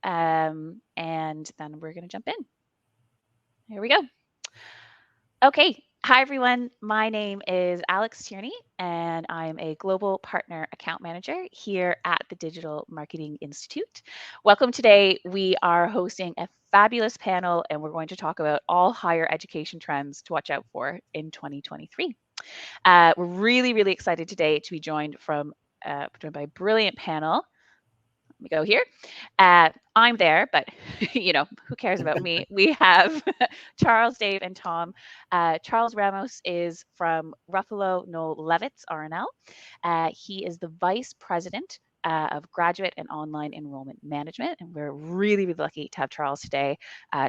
and then we're going to jump in. Here we go. Okay. Hi, everyone. My name is Alex Tierney, and I'm a Global Partner Account Manager here at the Digital Marketing Institute. Welcome today. We are hosting a fabulous panel, and we're going to talk about all higher education trends to watch out for in 2023. We're really, really excited today to be joined by a brilliant panel. Let me go here. I'm there, but who cares about me? We have Charles, Dave, and Tom. Charles Ramos is from Ruffalo Noel Levitz, RNL. He is the Vice President of Graduate and Online Enrollment Management, and we're really, really lucky to have Charles today.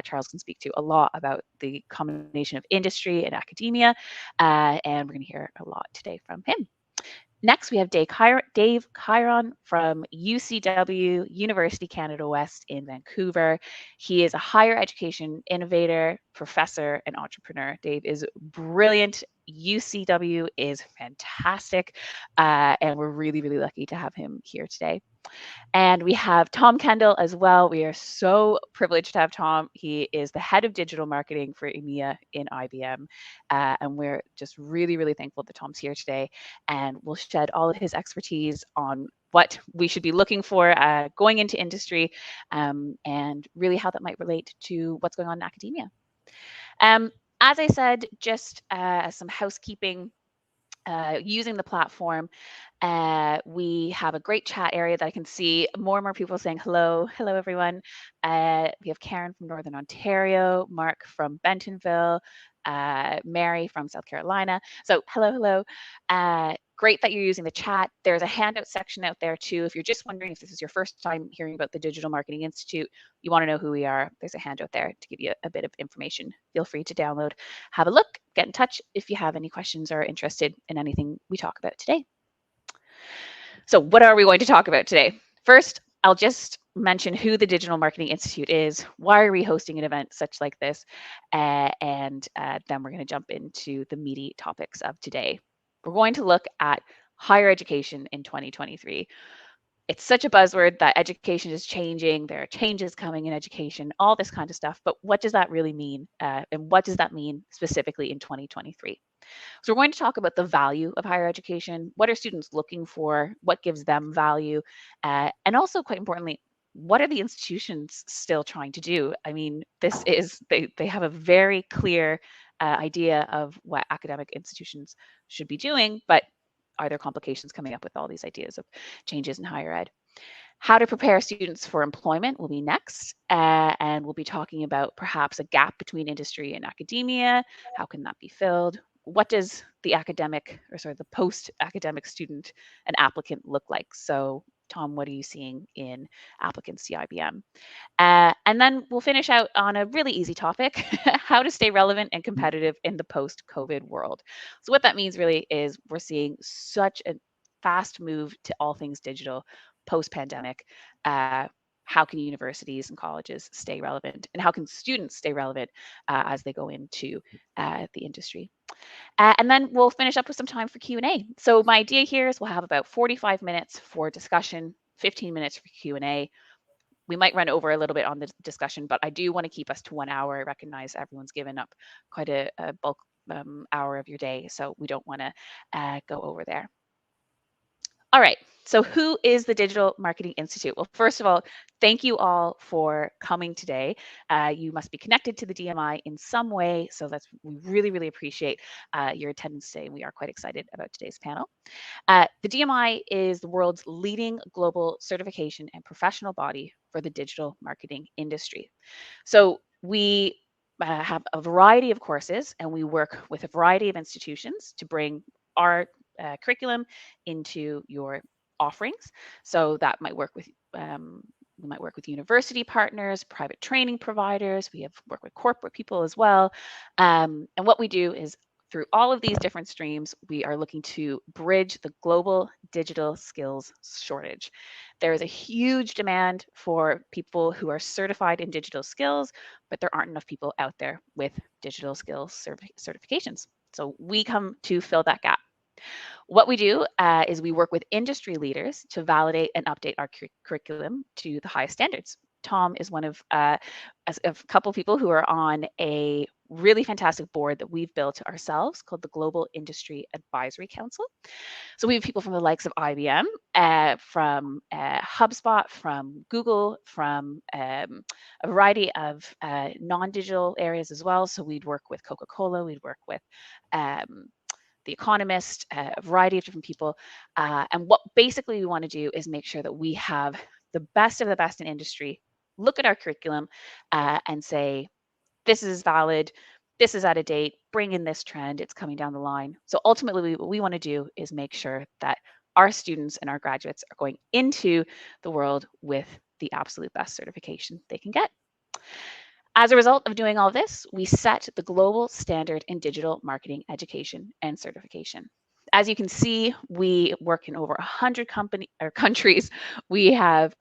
Charles can speak to a lot about the combination of industry and academia, and we're going to hear a lot today from him. Next, we have Dave Keighron from UCW, University Canada West in Vancouver. He is a higher education innovator, professor, and entrepreneur. Dave is brilliant. UCW is fantastic, and we're really, really lucky to have him here today. And we have Tom Kendall as well. We are so privileged to have Tom. He is the head of digital marketing for EMEA in IBM. And we're just really, really thankful that Tom's here today. And we'll shed all of his expertise on what we should be looking for going into industry, and really how that might relate to what's going on in academia. As I said, just some housekeeping. Using the platform, we have a great chat area that I can see more and more people saying hello. Hello, everyone. We have Keighron from Northern Ontario, Mark from Bentonville, Mary from South Carolina. So hello. Great that you're using the chat. There's a handout section out there too. If you're just wondering if this is your first time hearing about the Digital Marketing Institute, you want to know who we are, there's a handout there to give you a bit of information. Feel free to download, have a look, get in touch if you have any questions or are interested in anything we talk about today. So what are we going to talk about today? First, I'll just mention who the Digital Marketing Institute is, why are we hosting an event such like this, and then we're going to jump into the meaty topics of today. We're going to look at higher education in 2023. It's such a buzzword that education is changing, there are changes coming in education, all this kind of stuff, but what does that really mean? And what does that mean specifically in 2023? So we're going to talk about the value of higher education. What are students looking for? What gives them value? And also, quite importantly, what are the institutions still trying to do? I mean, they have a very clear idea of what academic institutions should be doing, but are there complications coming up with all these ideas of changes in higher ed? How to prepare students for employment will be next, and we'll be talking about perhaps a gap between industry and academia. How can that be filled? What does the the post-academic student and applicant look like? So, Tom, what are you seeing in applicants to IBM? And then we'll finish out on a really easy topic, how to stay relevant and competitive in the post-COVID world. So what that means really is we're seeing such a fast move to all things digital post-pandemic. How can universities and colleges stay relevant, and how can students stay relevant as they go into the industry? And then we'll finish up with some time for Q&A. So my idea here is we'll have about 45 minutes for discussion, 15 minutes for Q&A. We might run over a little bit on the discussion, but I do want to keep us to 1 hour. I recognize everyone's given up quite a bulk hour of your day, so we don't want to go over there. All right, so who is the Digital Marketing Institute? Well, first of all, thank you all for coming today. You must be connected to the DMI in some way, so we really, really appreciate your attendance today. We are quite excited about today's panel. The DMI is the world's leading global certification and professional body for the digital marketing industry. So we have a variety of courses, and we work with a variety of institutions to bring our curriculum into your offerings. So that might work with we might work with university partners, private training providers. We have work with corporate people as well. And what we do is through all of these different streams, we are looking to bridge the global digital skills shortage. There is a huge demand for people who are certified in digital skills, but there aren't enough people out there with digital skills certifications. So we come to fill that gap. What we do is we work with industry leaders to validate and update our curriculum to the highest standards. Tom is one of a couple of people who are on a really fantastic board that we've built ourselves called the Global Industry Advisory Council. So we have people from the likes of IBM, from HubSpot, from Google, from a variety of non-digital areas as well. So we'd work with Coca-Cola, we'd work with The Economist, a variety of different people. And what basically we want to do is make sure that we have the best of the best in industry, look at our curriculum and say, this is valid, this is out of date, bring in this trend, it's coming down the line. So ultimately, what we want to do is make sure that our students and our graduates are going into the world with the absolute best certification they can get. As a result of doing all this, we set the global standard in digital marketing education and certification. As you can see, we work in over 100 countries. We have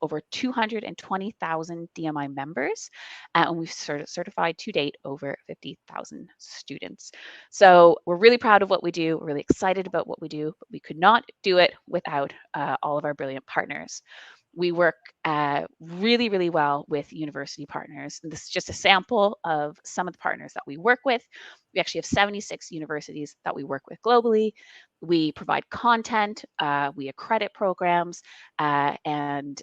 over 220,000 DMI members, and we've certified to date over 50,000 students. So we're really proud of what we do. We're really excited about what we do, but we could not do it without all of our brilliant partners. We work really, really well with university partners. And this is just a sample of some of the partners that we work with. We actually have 76 universities that we work with globally. We provide content, we accredit programs, and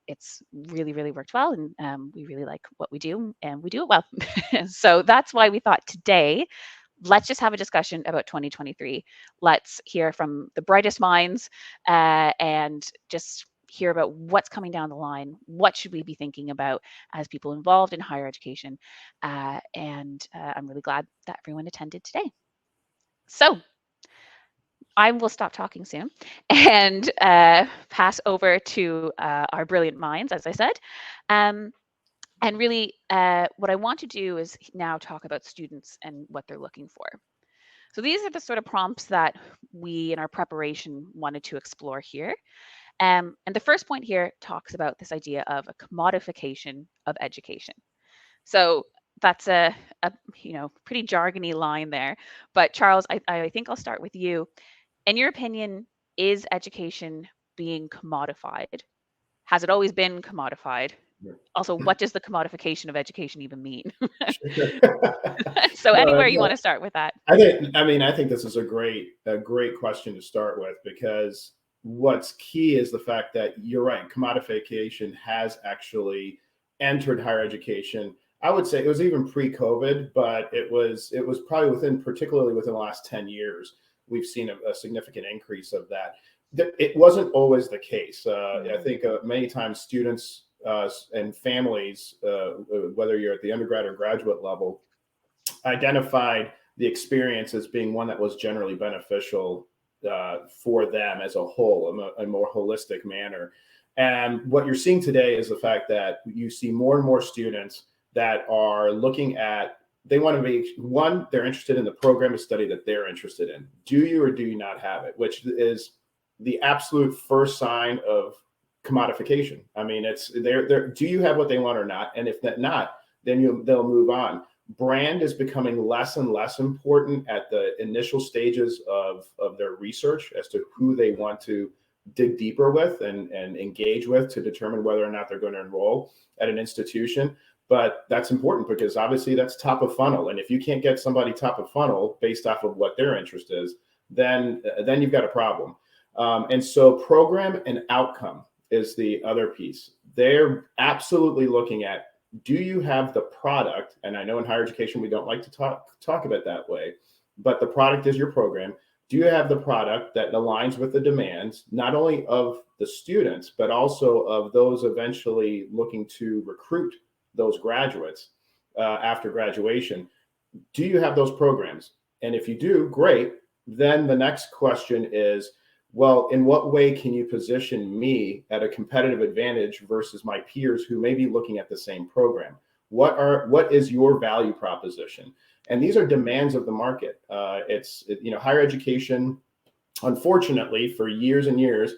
it's really, really worked well. And we really like what we do, and we do it well. So that's why we thought today, let's just have a discussion about 2023. Let's hear from the brightest minds and just hear about what's coming down the line. What should we be thinking about as people involved in higher education? And I'm really glad that everyone attended today. So I will stop talking soon and pass over to our brilliant minds, as I said. And really, what I want to do is now talk about students and what they're looking for. So these are the sort of prompts that we in our preparation wanted to explore here. And the first point here talks about this idea of a commodification of education. So that's a pretty jargony line there. But Charles, I think I'll start with you. In your opinion, is education being commodified? Has it always been commodified? Also, what does the commodification of education even mean? So anywhere you want to start with that. I think this is a great question to start with, because what's key is the fact that you're right, commodification has actually entered higher education. I would say it was even pre-COVID, but it was probably particularly within the last 10 years, we've seen a significant increase of that. It wasn't always the case. I think many times students and families, whether you're at the undergrad or graduate level, identified the experience as being one that was generally beneficial for them as a whole, a more holistic manner. And what you're seeing today is the fact that you see more and more students that are looking at, they want to be, one, they're interested in the program of study that they're interested in. Do you or do you not have it? Which is the absolute first sign of commodification. I mean, it's do you have what they want or not? And if not, then they'll move on. Brand is becoming less and less important at the initial stages of their research as to who they want to dig deeper with and engage with to determine whether or not they're going to enroll at an institution. But that's important because obviously that's top of funnel. And if you can't get somebody top of funnel based off of what their interest is, then you've got a problem. And so program and outcome is the other piece. They're absolutely looking at, do you have the product? And I know in higher education, we don't like to talk about it that way, but the product is your program. Do you have the product that aligns with the demands, not only of the students, but also of those eventually looking to recruit those graduates after graduation? Do you have those programs? And if you do, great. Then the next question is, well, in what way can you position me at a competitive advantage versus my peers who may be looking at the same program? What is your value proposition? And these are demands of the market. Higher education, unfortunately, for years and years,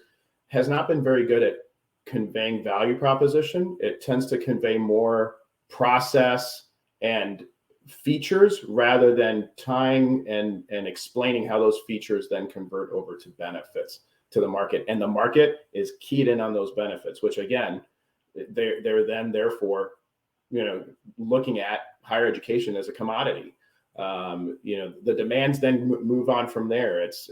has not been very good at conveying value proposition. It tends to convey more process and features rather than tying and explaining how those features then convert over to benefits to the market. And the market is keyed in on those benefits, which again, they're then therefore, looking at higher education as a commodity. The demands then move on from there. It's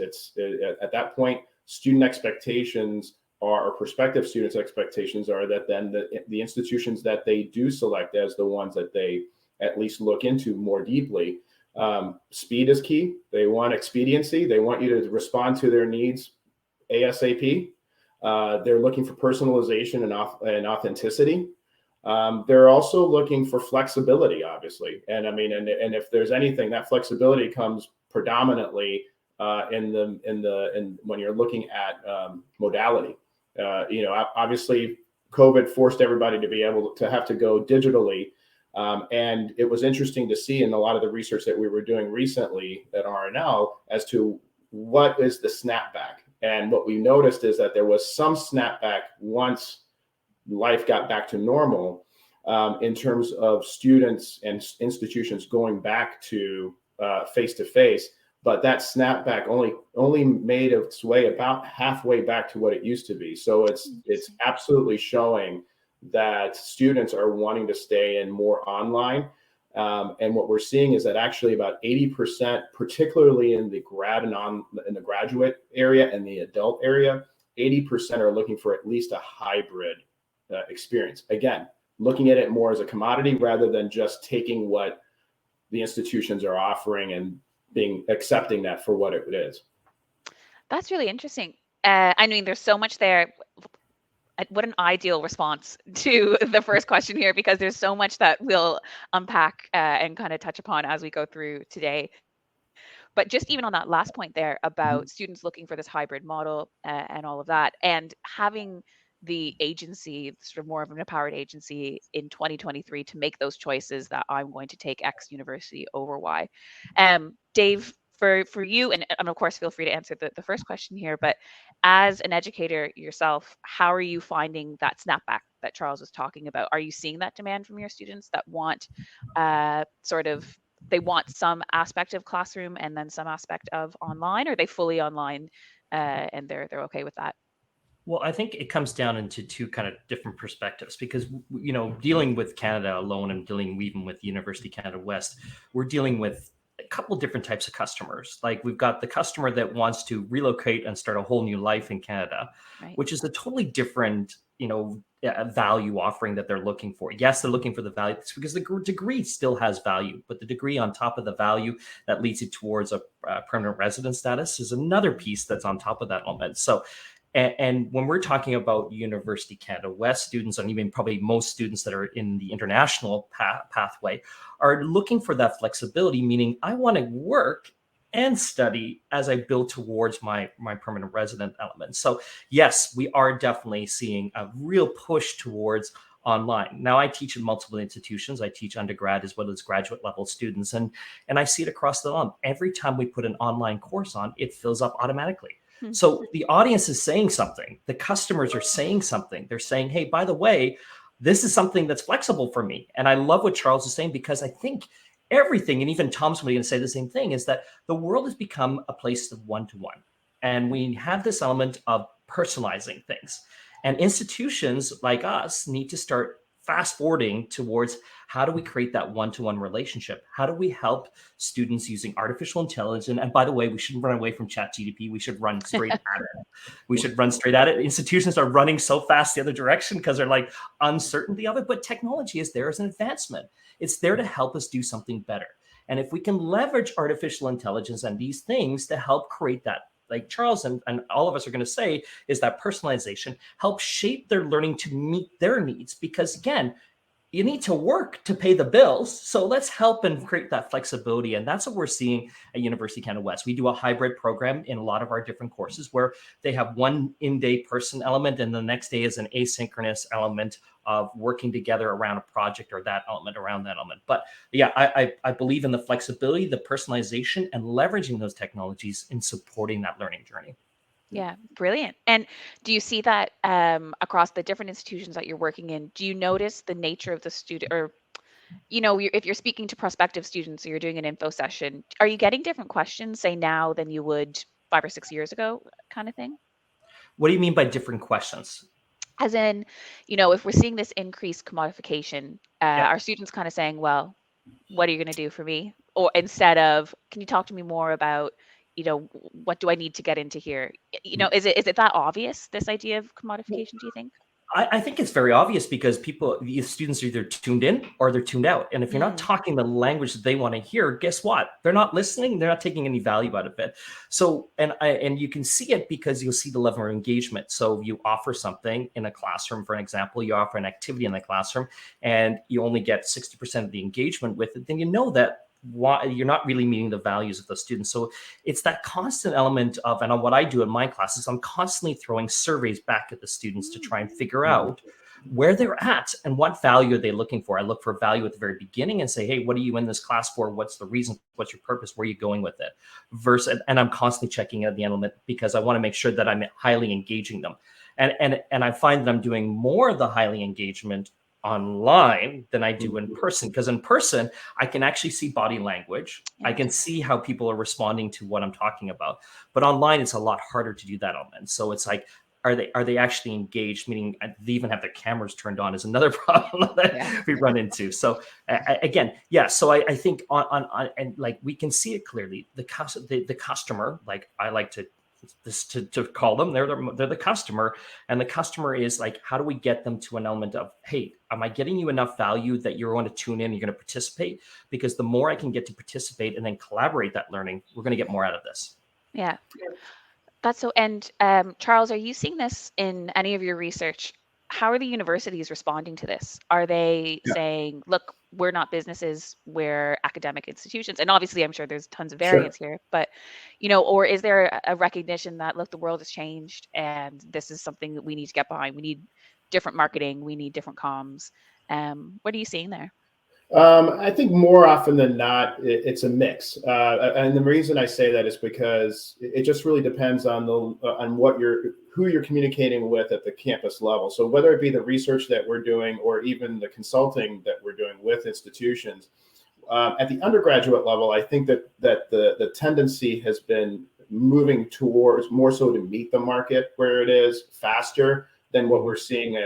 at that point, student expectations or prospective students' expectations are that then the institutions that they do select as the ones that they at least look into more deeply. Speed is key. They want expediency. They want you to respond to their needs ASAP. They're looking for personalization and authenticity. They're also looking for flexibility, obviously. And I mean, and if there's anything, that flexibility comes predominantly in when you're looking at modality. Obviously, COVID forced everybody to be able to have to go digitally. And it was interesting to see in a lot of the research that we were doing recently at RNL as to what is the snapback. And what we noticed is that there was some snapback once life got back to normal in terms of students and institutions going back to face-to-face. But that snapback only made its way about halfway back to what it used to be. So it's absolutely showing that students are wanting to stay in more online. And what we're seeing is that actually about 80%, particularly in the in the graduate area and the adult area, 80% are looking for at least a hybrid experience. Again, looking at it more as a commodity rather than just taking what the institutions are offering and accepting that for what it is. That's really interesting. I mean, there's so much there. What an ideal response to the first question here, because there's so much that we'll unpack and kind of touch upon as we go through today. But just even on that last point there about students looking for this hybrid model and all of that, and having the agency, sort of more of an empowered agency in 2023 to make those choices that I'm going to take X university over Y. Dave, for you, and of course, feel free to answer the first question here, but as an educator yourself, how are you finding that snapback that Charles was talking about? Are you seeing that demand from your students that want they want some aspect of classroom and then some aspect of online? Or are they fully online and they're okay with that? Well, I think it comes down into two kind of different perspectives because, dealing with Canada alone and dealing even with University Canada West, we're dealing with a couple different types of customers. Like we've got the customer that wants to relocate and start a whole new life in Canada, Right. which is a totally different, value offering that they're looking for. Yes, they're looking for the value because the degree still has value, but the degree on top of the value that leads you towards a permanent resident status is another piece that's on top of that element. So, and when we're talking about University Canada West students, and even probably most students that are in the international pathway, are looking for that flexibility, meaning I want to work and study as I build towards my permanent resident element. So yes, we are definitely seeing a real push towards online. Now I teach in multiple institutions. I teach undergrad as well as graduate level students, and I see it across the lawn. Every time we put an online course on, it fills up automatically. So the audience is saying something. The customers are saying something. They're saying, hey, by the way, this is something that's flexible for me. And I love what Charles is saying, because I think everything, and even Tom's going to say the same thing, is that the world has become a place of one-to-one. And we have this element of personalizing things. And institutions like us need to start fast forwarding towards how do we create that one-to-one relationship? How do we help students using artificial intelligence? And by the way, we shouldn't run away from ChatGPT. We should run straight at it. We should run straight at it. Institutions are running so fast the other direction because they're like uncertainty of it. But technology is there as an advancement. It's there to help us do something better. And if we can leverage artificial intelligence and these things to help create that, like Charles and all of us are going to say, is that personalization helps shape their learning to meet their needs. Because again, you need to work to pay the bills. So let's help and create that flexibility. And that's what we're seeing at University Canada West. We do a hybrid program in a lot of our different courses where they have one in-day person element and the next day is an asynchronous element of working together around a project or that element around that element. But yeah, I believe in the flexibility, the personalization, and leveraging those technologies in supporting that learning journey. Yeah, brilliant. And do you see that across the different institutions that you're working in? Do you notice the nature of the student, or if you're speaking to prospective students or you're doing an info session, are you getting different questions, say now, than you would 5 or 6 years ago, kind of thing? What do you mean by different questions? As in, if we're seeing this increased commodification, our students kind of saying, well, what are you going to do for me? Or instead of, can you talk to me more about, what do I need to get into here? Is it that obvious, this idea of commodification, do you think? I think it's very obvious because the students are either tuned in or they're tuned out. And if you're not talking the language that they want to hear, guess what? They're not listening. They're not taking any value out of it. So, and you can see it because you'll see the level of engagement. So you offer something in a classroom, for an example, you offer an activity in the classroom and you only get 60% of the engagement with it, then you know that you're not really meeting the values of the students. So it's that constant element of, and what I do in my classes, I'm constantly throwing surveys back at the students to try and figure out where they're at and what value are they looking for. I look for value at the very beginning and say, hey, what are you in this class for? What's the reason? What's your purpose? Where are you going with it? And I'm constantly checking at the element because I want to make sure that I'm highly engaging them. And I find that I'm doing more of the highly engagement online than I do in person, because in person I can actually see body language. I can see how people are responding to what I'm talking about, but online it's a lot harder to do that element. So it's like, are they actually engaged? Meaning they even have their cameras turned on is another problem that we run into. So again, so I think on and like we can see it clearly. The customer, like I like to call them, they're the customer, and the customer is like, how do we get them to an element of, hey, am I getting you enough value that you're going to tune in, you're going to participate? Because the more I can get to participate and then collaborate that learning, we're going to get more out of this. Yeah, that's so. And Charles, are you seeing this in any of your research? How are the universities responding to this? Are they saying, look, we're not businesses, we're academic institutions? And obviously, I'm sure there's tons of variance here, but, or is there a recognition that, look, the world has changed and this is something that we need to get behind? We need different marketing, we need different comms. What are you seeing there? I think more often than not, it's a mix. And the reason I say that is because it just really depends on who you're communicating with at the campus level. So whether it be the research that we're doing or even the consulting that we're doing with institutions, at the undergraduate level, I think that the tendency has been moving towards more so to meet the market where it is faster than what we're seeing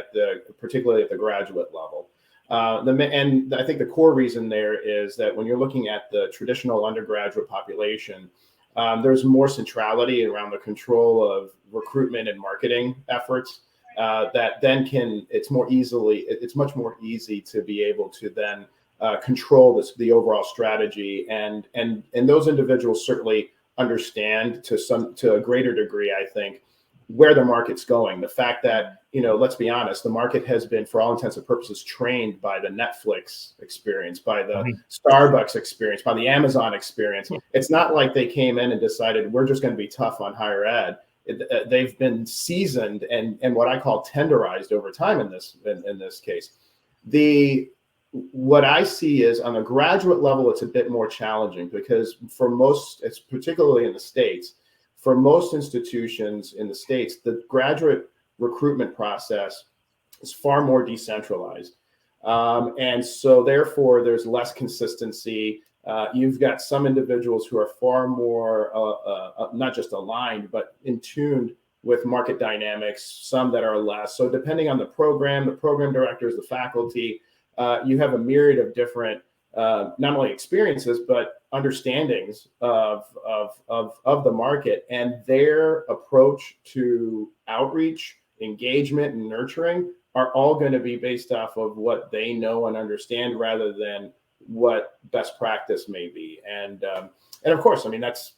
particularly at the graduate level. And I think the core reason there is that when you're looking at the traditional undergraduate population, there's more centrality around the control of recruitment and marketing efforts that then it's much more easy to be able to then control the overall strategy. And those individuals certainly understand to a greater degree, I think, where the market's going. The fact that, let's be honest, the market has been, for all intents and purposes, trained by the Netflix experience, by the Starbucks experience, by the Amazon experience. It's not like they came in and decided we're just going to be tough on higher ed. They've been seasoned and what I call tenderized over time in this case. What I see is on a graduate level, it's a bit more challenging because for most, it's particularly in the States, for most institutions in the States, the graduate recruitment process is far more decentralized. And so therefore, there's less consistency. You've got some individuals who are far more, not just aligned, but in tune with market dynamics, some that are less. So depending on the program directors, the faculty, you have a myriad of different, not only experiences, but understandings of the market, and their approach to outreach, engagement, and nurturing are all going to be based off of what they know and understand rather than what best practice may be. And of course, I mean, that's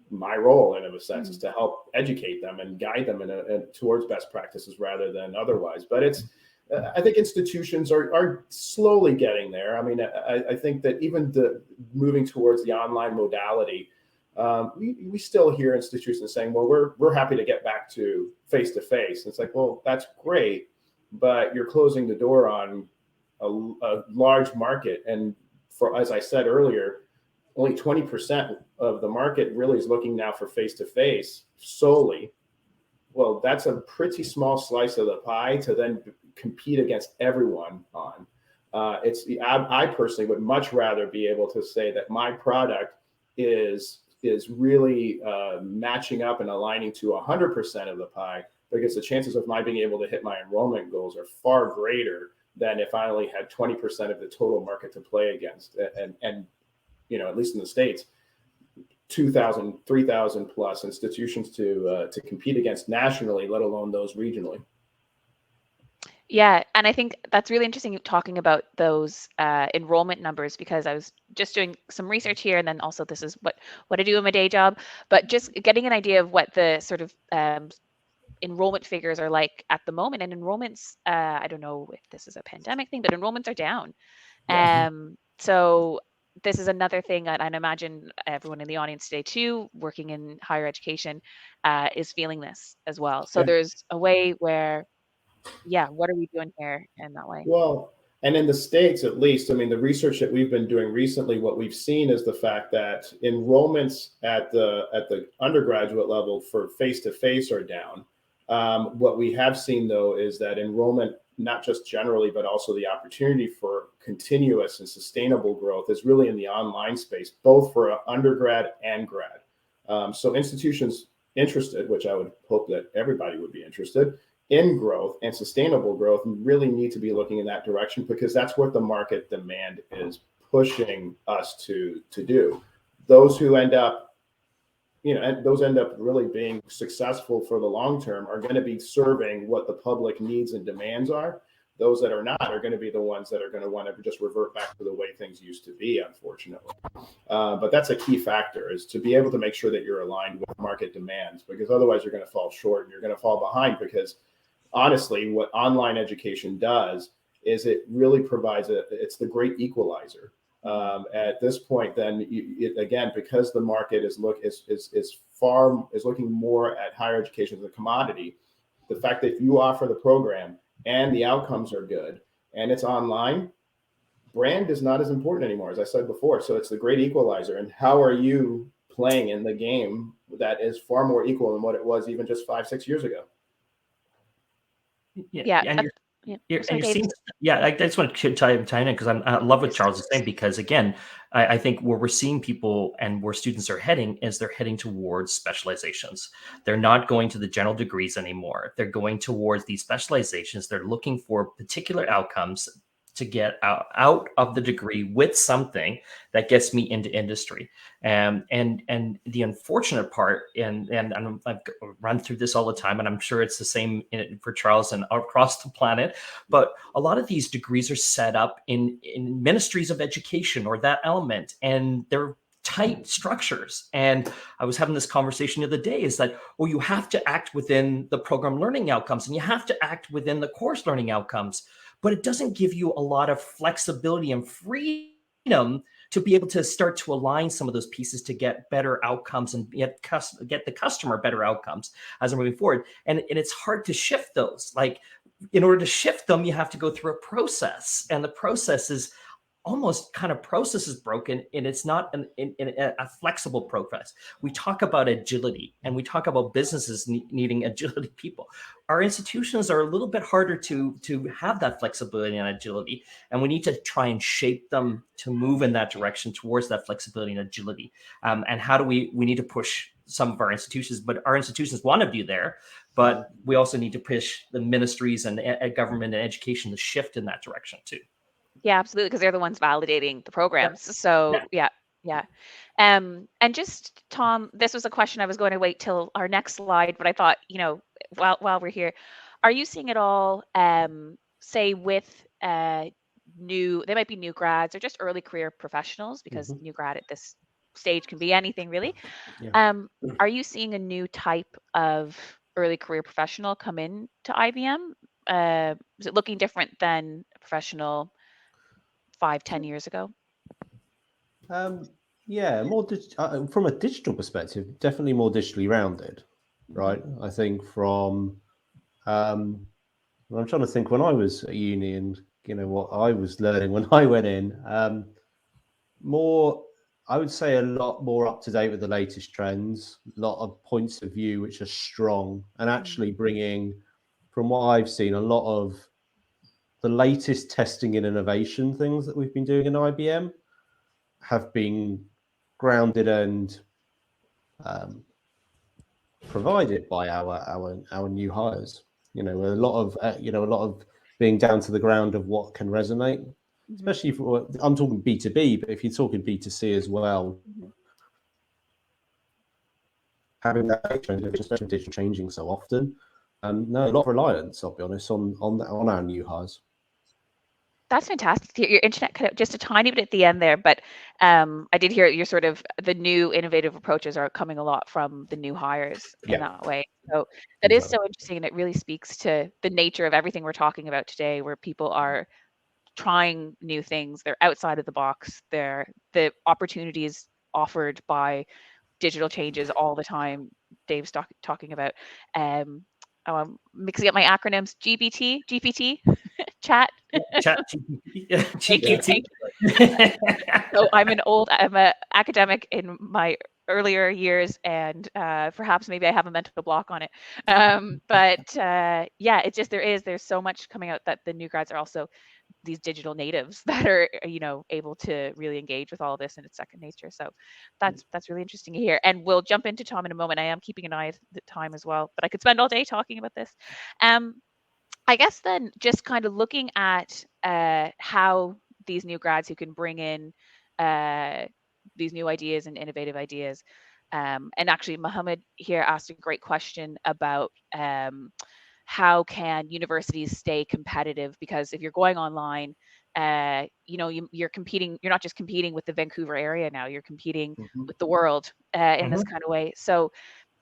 my role in a sense, is to help educate them and guide them towards best practices rather than otherwise. But I think institutions are slowly getting there. I mean, I think that even moving towards the online modality, we still hear institutions saying, well, we're happy to get back to face-to-face. It's like, well, that's great, but you're closing the door on a large market. And as I said earlier, only 20% of the market really is looking now for face-to-face solely. Well, that's a pretty small slice of the pie to then compete against everyone on. I personally would much rather be able to say that my product is really matching up and aligning to 100% of the pie because the chances of my being able to hit my enrollment goals are far greater than if I only had 20% of the total market to play against. And at least in the States, 2,000, 3,000 plus institutions to compete against nationally, let alone those regionally. Yeah, and I think that's really interesting talking about those enrollment numbers, because I was just doing some research here, and then also this is what I do in my day job, but just getting an idea of what the sort of enrollment figures are like at the moment. And enrollments, I don't know if this is a pandemic thing, but enrollments are down. Yeah. So this is another thing, and I imagine everyone in the audience today too, working in higher education, is feeling this as well. So Yeah. there's a way where, yeah, what are we doing here in that way? Well, and in the States, at least, I mean, the research that we've been doing recently, what we've seen is the fact that enrollments at the undergraduate level for face-to-face are down. What we have seen, though, is that enrollment, not just generally, but also the opportunity for continuous and sustainable growth is really in the online space, both for undergrad and grad. So institutions interested, which I would hope that everybody would be interested in growth and sustainable growth, really need to be looking in that direction, because that's what the market demand is pushing us to do. Those who end up, and those end up really being successful for the long term are going to be serving what the public needs and demands are. Those that are not are going to be the ones that are going to want to just revert back to the way things used to be, unfortunately. But that's a key factor, is to be able to make sure that you're aligned with market demands, because otherwise you're going to fall short and you're going to fall behind. Because honestly, what online education does is it really provides it's the great equalizer. At this point, then again, because the market is looking more at higher education as a commodity, the fact that you offer the program and the outcomes are good and it's online, brand is not as important anymore, as I said before. So it's the great equalizer. And how are you playing in the game that is far more equal than what it was even just 5-6 years ago? Yeah. And you're Sorry, seeing, Dave. I just want to chime in, because I love what Charles is saying, because again, I think where we're seeing people and where students are heading is they're heading towards specializations. They're not going to the general degrees anymore. They're going towards these specializations. They're looking for particular outcomes to get out of the degree with something that gets me into industry. And the unfortunate part, and I've run through this all the time, and I'm sure it's the same for Charles and across the planet, but a lot of these degrees are set up in ministries of education or that element, and they're tight structures. And I was having this conversation the other day, is that, well, you have to act within the program learning outcomes and you have to act within the course learning outcomes, but it doesn't give you a lot of flexibility and freedom to be able to start to align some of those pieces to get better outcomes and get the customer better outcomes as we're moving forward. And it's hard to shift those. Like, in order to shift them, you have to go through a process, and the process is almost kind of process is broken, and it's not a flexible process. We talk about agility, and we talk about businesses needing agility people. Our institutions are a little bit harder to have that flexibility and agility, and we need to try and shape them to move in that direction towards that flexibility and agility. And how do we need to push some of our institutions, but our institutions want to be there, but we also need to push the ministries and government and education to shift in that direction too. Yeah, absolutely, because they're the ones validating the programs. So yeah. And just, Tom, this was a question I was going to wait till our next slide, but I thought, while we're here, are you seeing it all, say with they might be new grads or just early career professionals, because new grad at this stage can be anything really. Yeah. Are you seeing a new type of early career professional come in to IBM? Is it looking different than a professional 5-10 years ago? Yeah, more from a digital perspective, definitely more digitally rounded, right? I think from I'm trying to think when I was at uni and what I was learning when I went in, more, I would say, a lot more up to date with the latest trends, a lot of points of view which are strong, and actually bringing, from what I've seen, a lot of the latest testing and innovation things that we've been doing in IBM have been grounded and provided by our new hires. A lot of being down to the ground of what can resonate, especially for, I'm talking B2B, but if you're talking B2C as well, having that especially digital changing so often, no, a lot of reliance, I'll be honest, on our new hires. That's fantastic. Your internet cut out just a tiny bit at the end there, but I did hear you're sort of the new innovative approaches are coming a lot from the new hires in that way. So that is so interesting, and it really speaks to the nature of everything we're talking about today, where people are trying new things. They're outside of the box. They're the opportunities offered by digital changes all the time. Dave's talking about I'm mixing up my acronyms. GPT, chat. GPT. So I'm an academic in my earlier years, and perhaps maybe I have a mental block on it. But it's just there's so much coming out that the new grads are also these digital natives that are able to really engage with all of this in its second nature. So that's really interesting to hear. And we'll jump into Tom in a moment. I am keeping an eye at the time as well, but I could spend all day talking about this. I guess then just kind of looking at how these new grads who can bring in these new ideas and innovative ideas. And actually, Mohammed here asked a great question about how can universities stay competitive? Because if you're going online, you're competing. You're not just competing with the Vancouver area now. You're competing with the world in this kind of way. So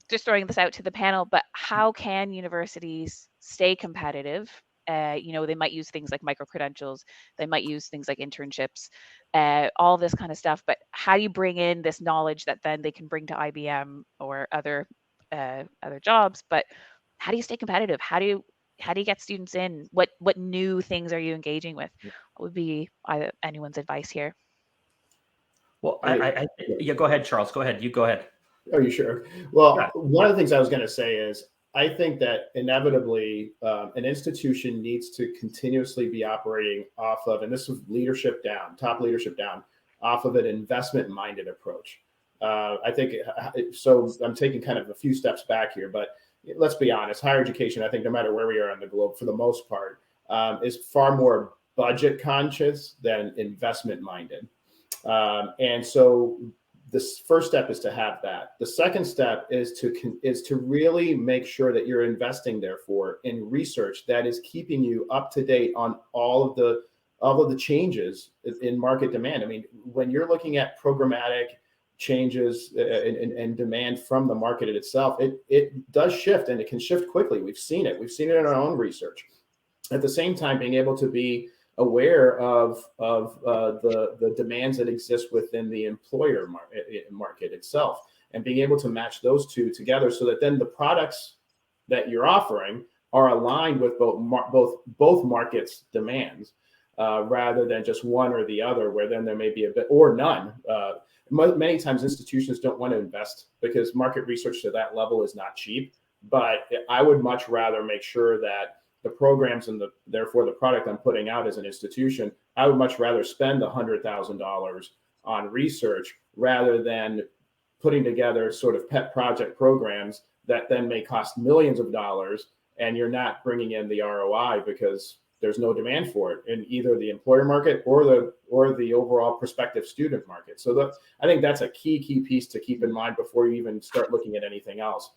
just throwing this out to the panel, but how can universities stay competitive? They might use things like micro-credentials, they might use things like internships, all this kind of stuff, but how do you bring in this knowledge that then they can bring to IBM or other jobs? But how do you stay competitive? How do you get students in? What new things are you engaging with? What would be anyone's advice here? Well, go ahead, Charles. Go ahead. You go ahead. Are you sure? Well, one of the things I was going to say is I think that inevitably an institution needs to continuously be operating off of, and this is leadership down, top leadership down, off of an investment-minded approach. I think so. I'm taking kind of a few steps back here, but let's be honest. Higher education, I think, no matter where we are on the globe, for the most part, is far more budget conscious than investment-minded, and so. The first step is to have that. The second step is to really make sure that you're investing, therefore, in research that is keeping you up to date on all of the changes in market demand. I mean, when you're looking at programmatic changes and demand from the market itself, it does shift, and it can shift quickly. We've seen it. We've seen it in our own research. At the same time, being able to be aware of the demands that exist within the employer market itself, and being able to match those two together so that then the products that you're offering are aligned with both markets' demands, rather than just one or the other, where then there may be a bit or none. Many times institutions don't want to invest because market research to that level is not cheap. But I would much rather make sure that the programs and therefore the product I'm putting out as an institution, I would much rather spend $100,000 on research rather than putting together sort of pet project programs that then may cost millions of dollars, and you're not bringing in the ROI because there's no demand for it in either the employer market or the overall prospective student market. So I think that's a key piece to keep in mind before you even start looking at anything else.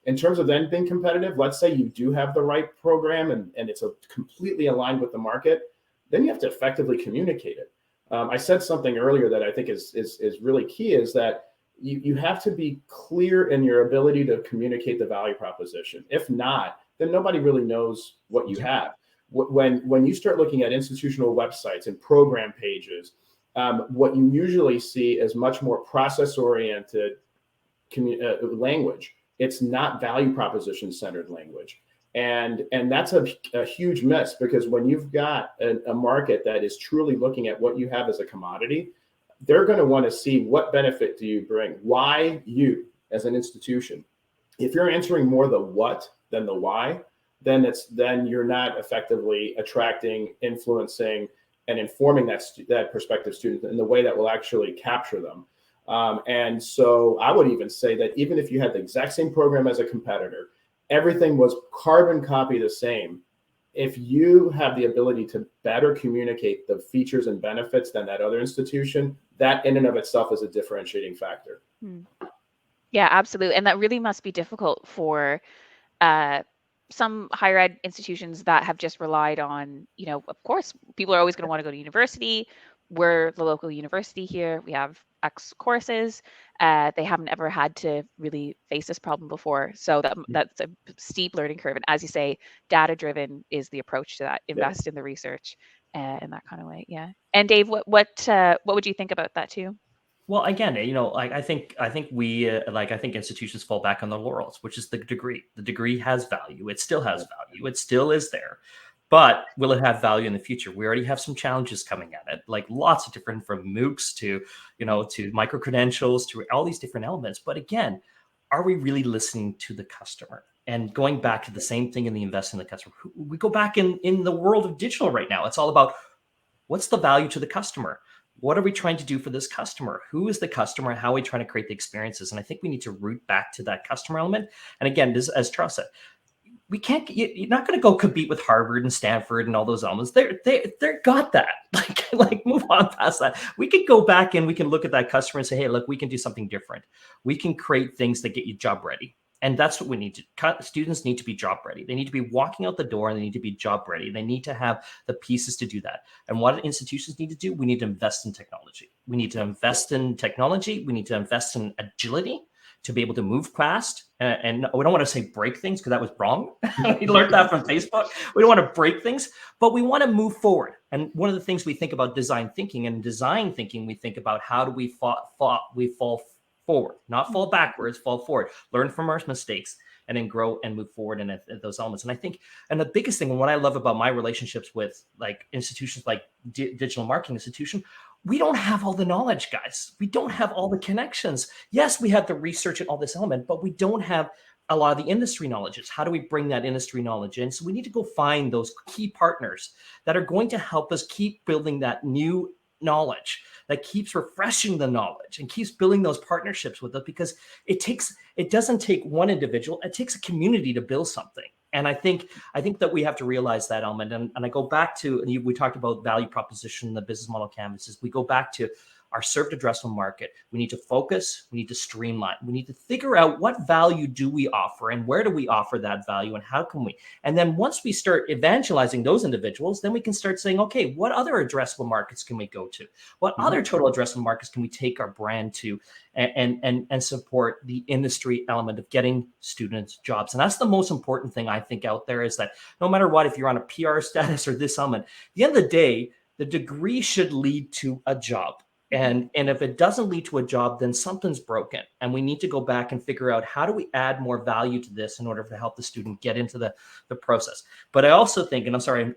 In terms of then being competitive, let's say you do have the right program and it's completely aligned with the market, then you have to effectively communicate it. I said something earlier that I think is really key, is that you have to be clear in your ability to communicate the value proposition. If not, then nobody really knows what you have. When you start looking at institutional websites and program pages, what you usually see is much more process-oriented language. It's not value proposition centered language. And that's a huge miss, because when you've got a market that is truly looking at what you have as a commodity, they're going to want to see what benefit do you bring, why you as an institution. If you're answering more the what than the why, then you're not effectively attracting, influencing, and informing that prospective student in the way that will actually capture them. And so I would even say that even if you had the exact same program as a competitor, everything was carbon copy the same. If you have the ability to better communicate the features and benefits than that other institution, that in and of itself is a differentiating factor. Yeah, absolutely. And that really must be difficult for some higher ed institutions that have just relied on, of course, people are always going to want to go to university. We're the local university here. We have X courses. They haven't ever had to really face this problem before. So that's a steep learning curve. And as you say, data-driven is the approach to that. Invest in the research in that kind of way. Yeah. And Dave, what would you think about that too? Well, again, like I think we I think institutions fall back on their laurels, which is the degree. The degree has value. It still has value. It still is there. But will it have value in the future? We already have some challenges coming at it, like lots of different, from MOOCs to, to micro credentials to all these different elements. But again, are we really listening to the customer? And going back to the same thing in the invest in the customer, we go back in the world of digital right now. It's all about what's the value to the customer? What are we trying to do for this customer? Who is the customer? How are we trying to create the experiences? And I think we need to root back to that customer element. And again, this, as Charles said, we can't. You're not going to go compete with Harvard and Stanford and all those elements. They're got that. Like move on past that. We could go back and we can look at that customer and say, hey, look, we can do something different. We can create things that get you job ready. And that's what we need to. Students need to be job ready. They need to be walking out the door and they need to be job ready. They need to have the pieces to do that. And what institutions need to do, we need to invest in technology. We need to invest in technology. We need to invest in agility to be able to move fast. And we don't want to say break things because that was wrong. We learned that from Facebook. We don't want to break things, but we want to move forward. And one of the things we think about design thinking, and design thinking, we think about how do we fall forward, not fall backwards, fall forward, learn from our mistakes, and then grow and move forward in those elements. And I think, and the biggest thing, and what I love about my relationships with like institutions like digital marketing institution, we don't have all the knowledge, guys. We don't have all the connections. Yes, we have the research and all this element, but we don't have a lot of the industry knowledge. It's how do we bring that industry knowledge in? So we need to go find those key partners that are going to help us keep building that new knowledge, that keeps refreshing the knowledge and keeps building those partnerships with us, because it doesn't take one individual, it takes a community to build something. And I think that we have to realize that element. And I go back to, we talked about value proposition, the business model canvases. We go back to our served addressable market. We need to focus, we need to streamline, we need to figure out what value do we offer and where do we offer that value and how can we? And then once we start evangelizing those individuals, then we can start saying, okay, what other addressable markets can we go to? What other total addressable markets can we take our brand to and support the industry element of getting students jobs? And that's the most important thing I think out there, is that no matter what, if you're on a PR status or this element, at the end of the day, the degree should lead to a job. And if it doesn't lead to a job, then something's broken. And we need to go back and figure out how do we add more value to this in order to help the student get into the process. But I also think, and I'm sorry,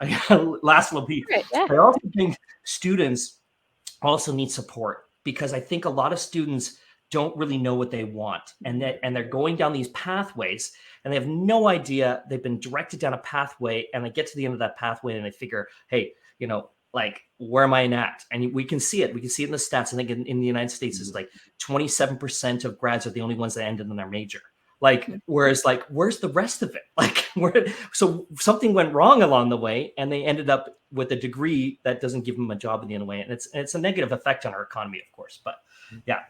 last little piece, I also think students also need support, because I think a lot of students don't really know what they want. And they're going down these pathways and they have no idea. They've been directed down a pathway and they get to the end of that pathway and they figure, hey, like, where am I at? And we can see it. We can see it in the stats. I think in the United States, it's like 27% of grads are the only ones that ended in their major. Like, whereas, like, where's the rest of it? Like, so something went wrong along the way, and they ended up with a degree that doesn't give them a job in the end of the way. And it's a negative effect on our economy, of course. But yeah.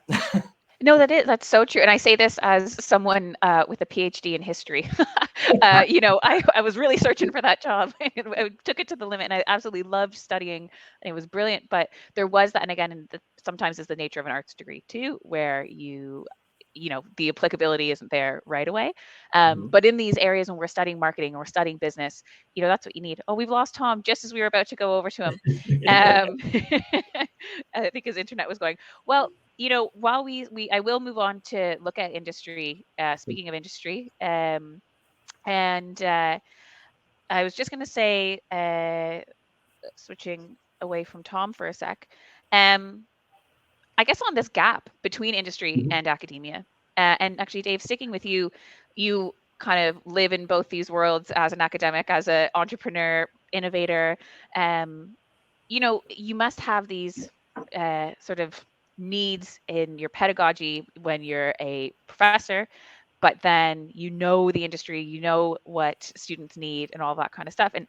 No, that's so true. And I say this as someone with a PhD in history. I was really searching for that job. I took it to the limit, and I absolutely loved studying, and it was brilliant. But there was that, and again, sometimes it's the nature of an arts degree too, where the applicability isn't there right away. But in these areas when we're studying marketing or we're studying business, that's what you need. Oh, we've lost Tom just as we were about to go over to him. I think his internet was going. Well, while I will move on to look at industry, speaking of industry, and I was just going to say, switching away from Tom for a sec, I guess on this gap between industry and academia, and actually, Dave, sticking with you, you kind of live in both these worlds as an academic, as an entrepreneur, innovator. You must have these sort of needs in your pedagogy when you're a professor, but then you know the industry, you know what students need and all that kind of stuff. And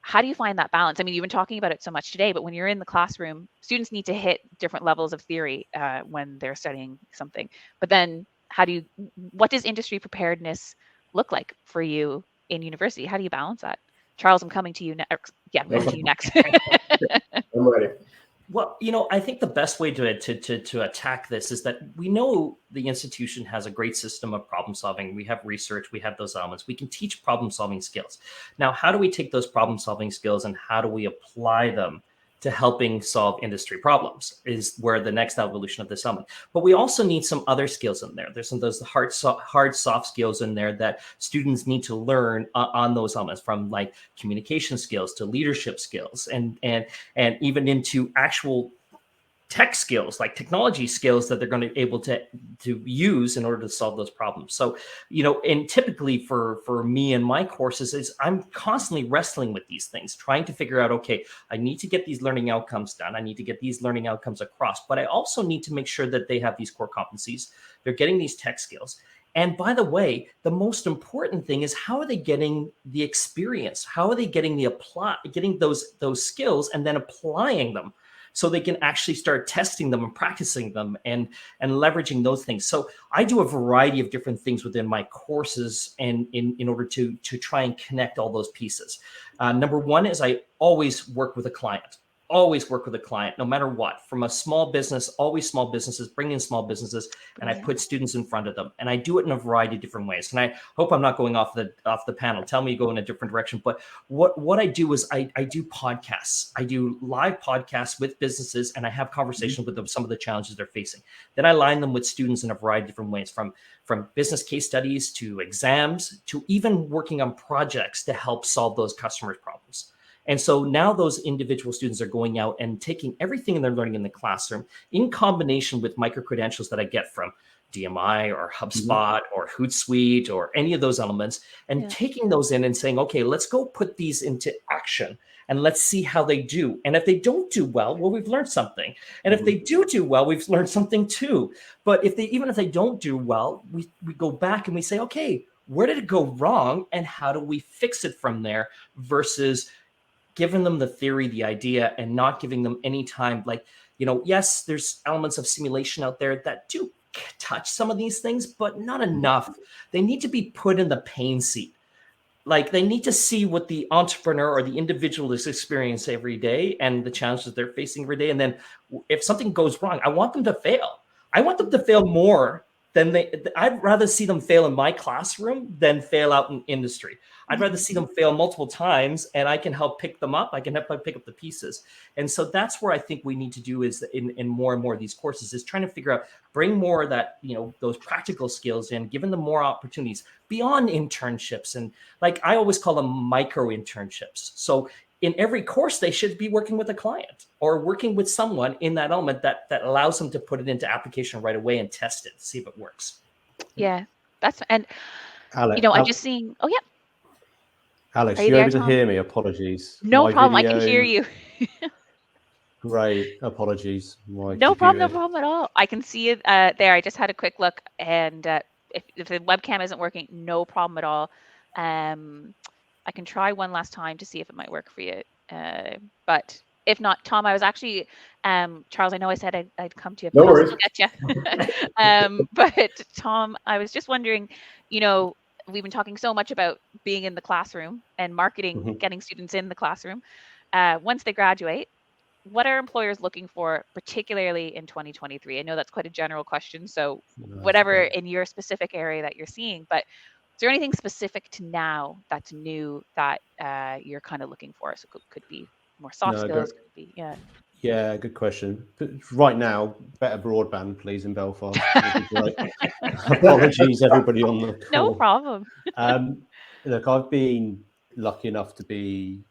how do you find that balance? I mean, you've been talking about it so much today, but when you're in the classroom, students need to hit different levels of theory when they're studying something. But then what does industry preparedness look like for you in university? How do you balance that? Charles, I'm coming to you next. Yeah, I'm coming to you next. I'm ready. Well, I think the best way to attack this is that we know the institution has a great system of problem solving. We have research, we have those elements. We can teach problem solving skills. Now, how do we take those problem solving skills and how do we apply them to helping solve industry problems is where the next evolution of this element. But we also need some other skills in there. There's some of those hard, soft skills in there that students need to learn on those elements, from like communication skills to leadership skills, and even into actual tech skills, like technology skills that they're going to be able to use in order to solve those problems. So, and typically for me and my courses is I'm constantly wrestling with these things, trying to figure out, okay, I need to get these learning outcomes done. I need to get these learning outcomes across, but I also need to make sure that they have these core competencies. They're getting these tech skills. And by the way, the most important thing is, how are they getting the experience? How are they getting getting those skills and then applying them, so they can actually start testing them and practicing them and leveraging those things. So I do a variety of different things within my courses, and in order to try and connect all those pieces. Number one is I always work with a client. Always work with a client, no matter what. From a small business, always small businesses, bring in small businesses, and I put students in front of them. And I do it in a variety of different ways. And I hope I'm not going off the panel. Tell me you go in a different direction. But what I do is I do podcasts. I do live podcasts with businesses, and I have conversations with them, some of the challenges they're facing. Then I line them with students in a variety of different ways, from business case studies to exams to even working on projects to help solve those customers' problems. And so now those individual students are going out and taking everything they're learning in the classroom in combination with micro-credentials that I get from DMI or HubSpot or Hootsuite or any of those elements, and taking those in and saying, okay, let's go put these into action and let's see how they do. And if they don't do well, we've learned something. And if they do well, we've learned something too. But even if they don't do well, we go back and we say, okay, where did it go wrong? And how do we fix it from there, versus giving them the theory, the idea, and not giving them any time. Like, yes, there's elements of simulation out there that do touch some of these things, but not enough. They need to be put in the pain seat. Like, they need to see what the entrepreneur or the individual is experiencing every day and the challenges they're facing every day. And then if something goes wrong, I want them to fail. I want them to fail more than I'd rather see them fail in my classroom than fail out in industry. I'd rather see them fail multiple times, and I can help pick them up. I can help pick up the pieces. And so that's where I think we need to do is in more and more of these courses is trying to figure out, bring more of that, those practical skills in, giving them more opportunities beyond internships. And like I always call them micro internships. So in every course, they should be working with a client or working with someone in that element that allows them to put it into application right away and test it, see if it works. Yeah, and Alex, I'm just seeing. Oh yeah. Alex, you able to hear me? Apologies. No problem. I can hear you. Great. Apologies. No problem at all. I can see it there. I just had a quick look, and if the webcam isn't working, no problem at all. I can try one last time to see if it might work for you. But if not, Tom, I was actually, Charles, I know I said I'd come to you. No worries. Get you. But Tom, I was just wondering, we've been talking so much about being in the classroom and marketing, getting students in the classroom. Once they graduate, what are employers looking for, particularly in 2023? I know that's quite a general question. So whatever in your specific area that you're seeing, but is there anything specific to now that's new that you're kind of looking for? So it could be more soft skills. Could be, Yeah, good question. But right now, better broadband, please, in Belfast. Apologies, everybody on the call. No problem. Look, I've been lucky enough to be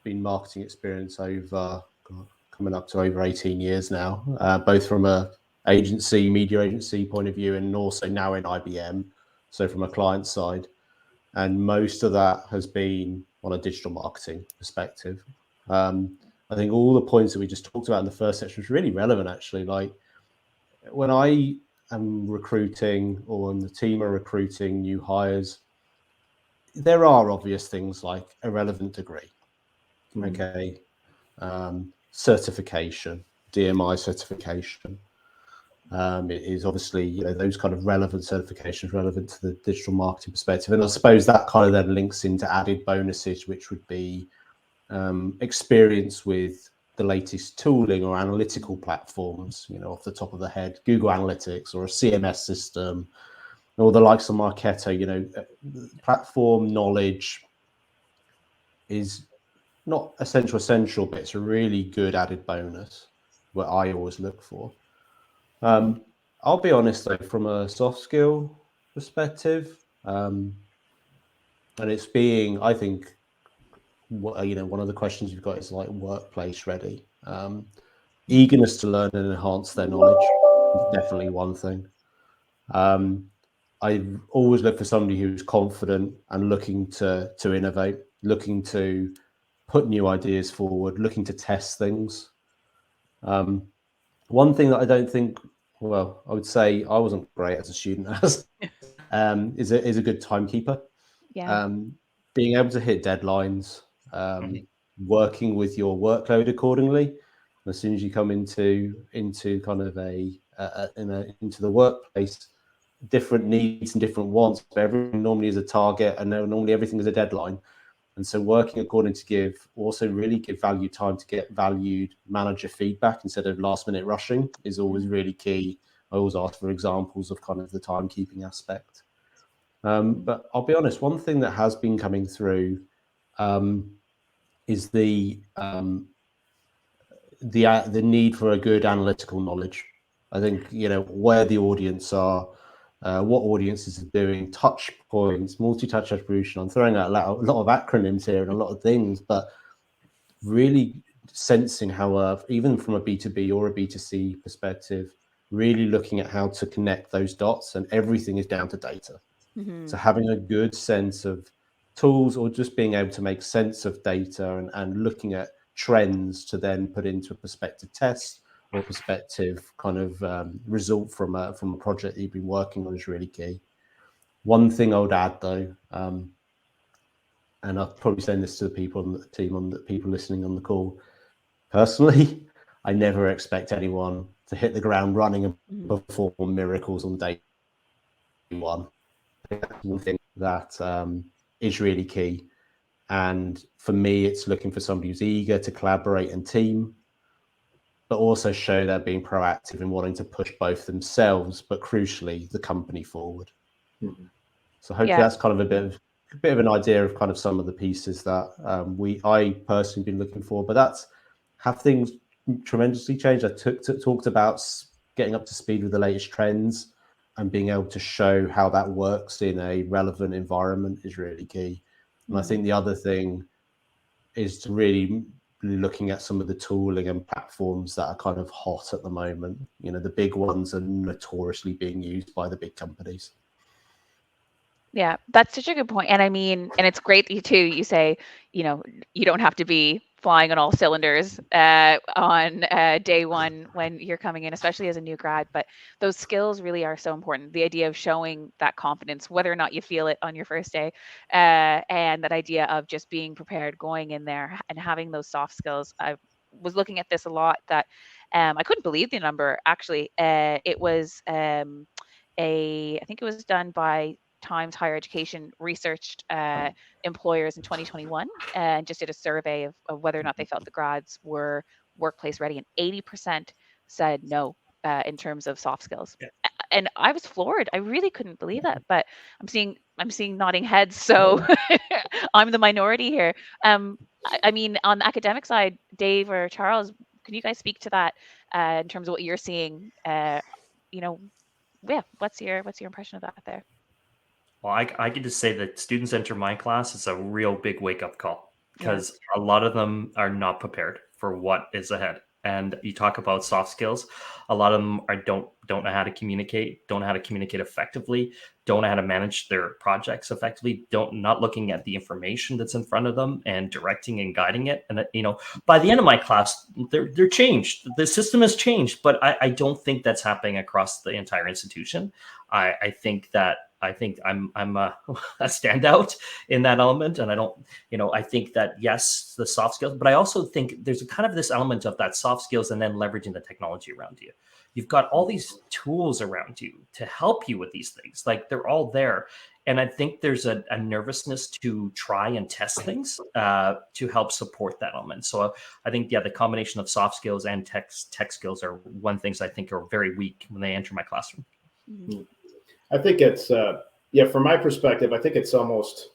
marketing experience coming up to over 18 years now, both from a media agency point of view, and also now in IBM. So from a client side, and most of that has been on a digital marketing perspective. I think all the points that we just talked about in the first section was really relevant, actually. Like, when I am recruiting, or when the team are recruiting new hires, there are obvious things like a relevant degree, okay, certification, DMI certification. It is obviously, those kind of relevant certifications relevant to the digital marketing perspective. And I suppose that kind of then links into added bonuses, which would be experience with the latest tooling or analytical platforms, off the top of the head, Google Analytics or a CMS system, or the likes of Marketo. Platform knowledge is not essential, but it's a really good added bonus, what I always look for. I'll be honest though, from a soft skill perspective, and it's being, I think, one of the questions you've got is like workplace ready. Eagerness to learn and enhance their knowledge is definitely one thing. I always look for somebody who's confident and looking to innovate, looking to put new ideas forward, looking to test things. One thing that I don't think, well, I would say I wasn't great as a student as, is a good timekeeper. Yeah. Being able to hit deadlines, working with your workload accordingly. As soon as you come into kind of into the workplace, different needs and different wants. Everything normally is a target, and normally everything is a deadline. And so working according to really give value time to get valued manager feedback instead of last minute rushing is always really key. I always ask for examples of kind of the timekeeping aspect. But I'll be honest, one thing that has been coming through is the need for a good analytical knowledge. I think, where the audience are, what audiences are doing, touch points, multi-touch attribution. I'm throwing out a lot of acronyms here and a lot of things, but really sensing how, even from a B2B or a B2C perspective, really looking at how to connect those dots, and everything is down to data. So having a good sense of tools, or just being able to make sense of data and looking at trends to then put into a prospective test or prospective kind of result from a project that you've been working on is really key. One thing I would add though, and I'll probably send this to the people on the team, on the people listening on the call. Personally, I never expect anyone to hit the ground running and perform miracles on day one. That's one thing that is really key. And for me, it's looking for somebody who's eager to collaborate and team, but also show they're being proactive in wanting to push both themselves, but crucially, the company forward. So hopefully that's kind of a bit of an idea of kind of some of the pieces that I personally been looking for. But have things tremendously changed. I talked about getting up to speed with the latest trends and being able to show how that works in a relevant environment is really key. And I think the other thing is to really looking at some of the tooling and platforms that are kind of hot at the moment. The big ones are notoriously being used by the big companies. Yeah, that's such a good point. And I mean, and it's great that you say, you don't have to be flying on all cylinders on day one when you're coming in, especially as a new grad. But those skills really are so important. The idea of showing that confidence, whether or not you feel it on your first day, and that idea of just being prepared, going in there and having those soft skills. I was looking at this a lot, that I couldn't believe the number. Actually, it was I think it was done by Times Higher Education, researched employers in 2021 and just did a survey of whether or not they felt the grads were workplace ready, and 80% said no in terms of soft skills. And I was floored. I really couldn't believe that. But I'm seeing nodding heads, so I'm the minority here. I mean, on the academic side, Dave or Charles, can you guys speak to that in terms of what you're seeing? What's your impression of that there? Well, I can just say that students enter my class. It's a real big wake up call, because a lot of them are not prepared for what is ahead. and you talk about soft skills, a lot of them don't know how to communicate, don't know how to communicate effectively, don't know how to manage their projects effectively, not looking at the information that's in front of them and directing and guiding it. And by the end of my class, they're changed. The system has changed, but I don't think that's happening across the entire institution. I think I'm a standout in that element, and I think that yes, the soft skills, but I also think there's a kind of this element of that soft skills and then leveraging the technology around you. You've got all these tools around you to help you with these things, like they're all there. And I think there's a nervousness to try and test things to help support that element. So I think, the combination of soft skills and tech skills are one things I think are very weak when they enter my classroom. Mm-hmm. I think it's, from my perspective, I think it's almost,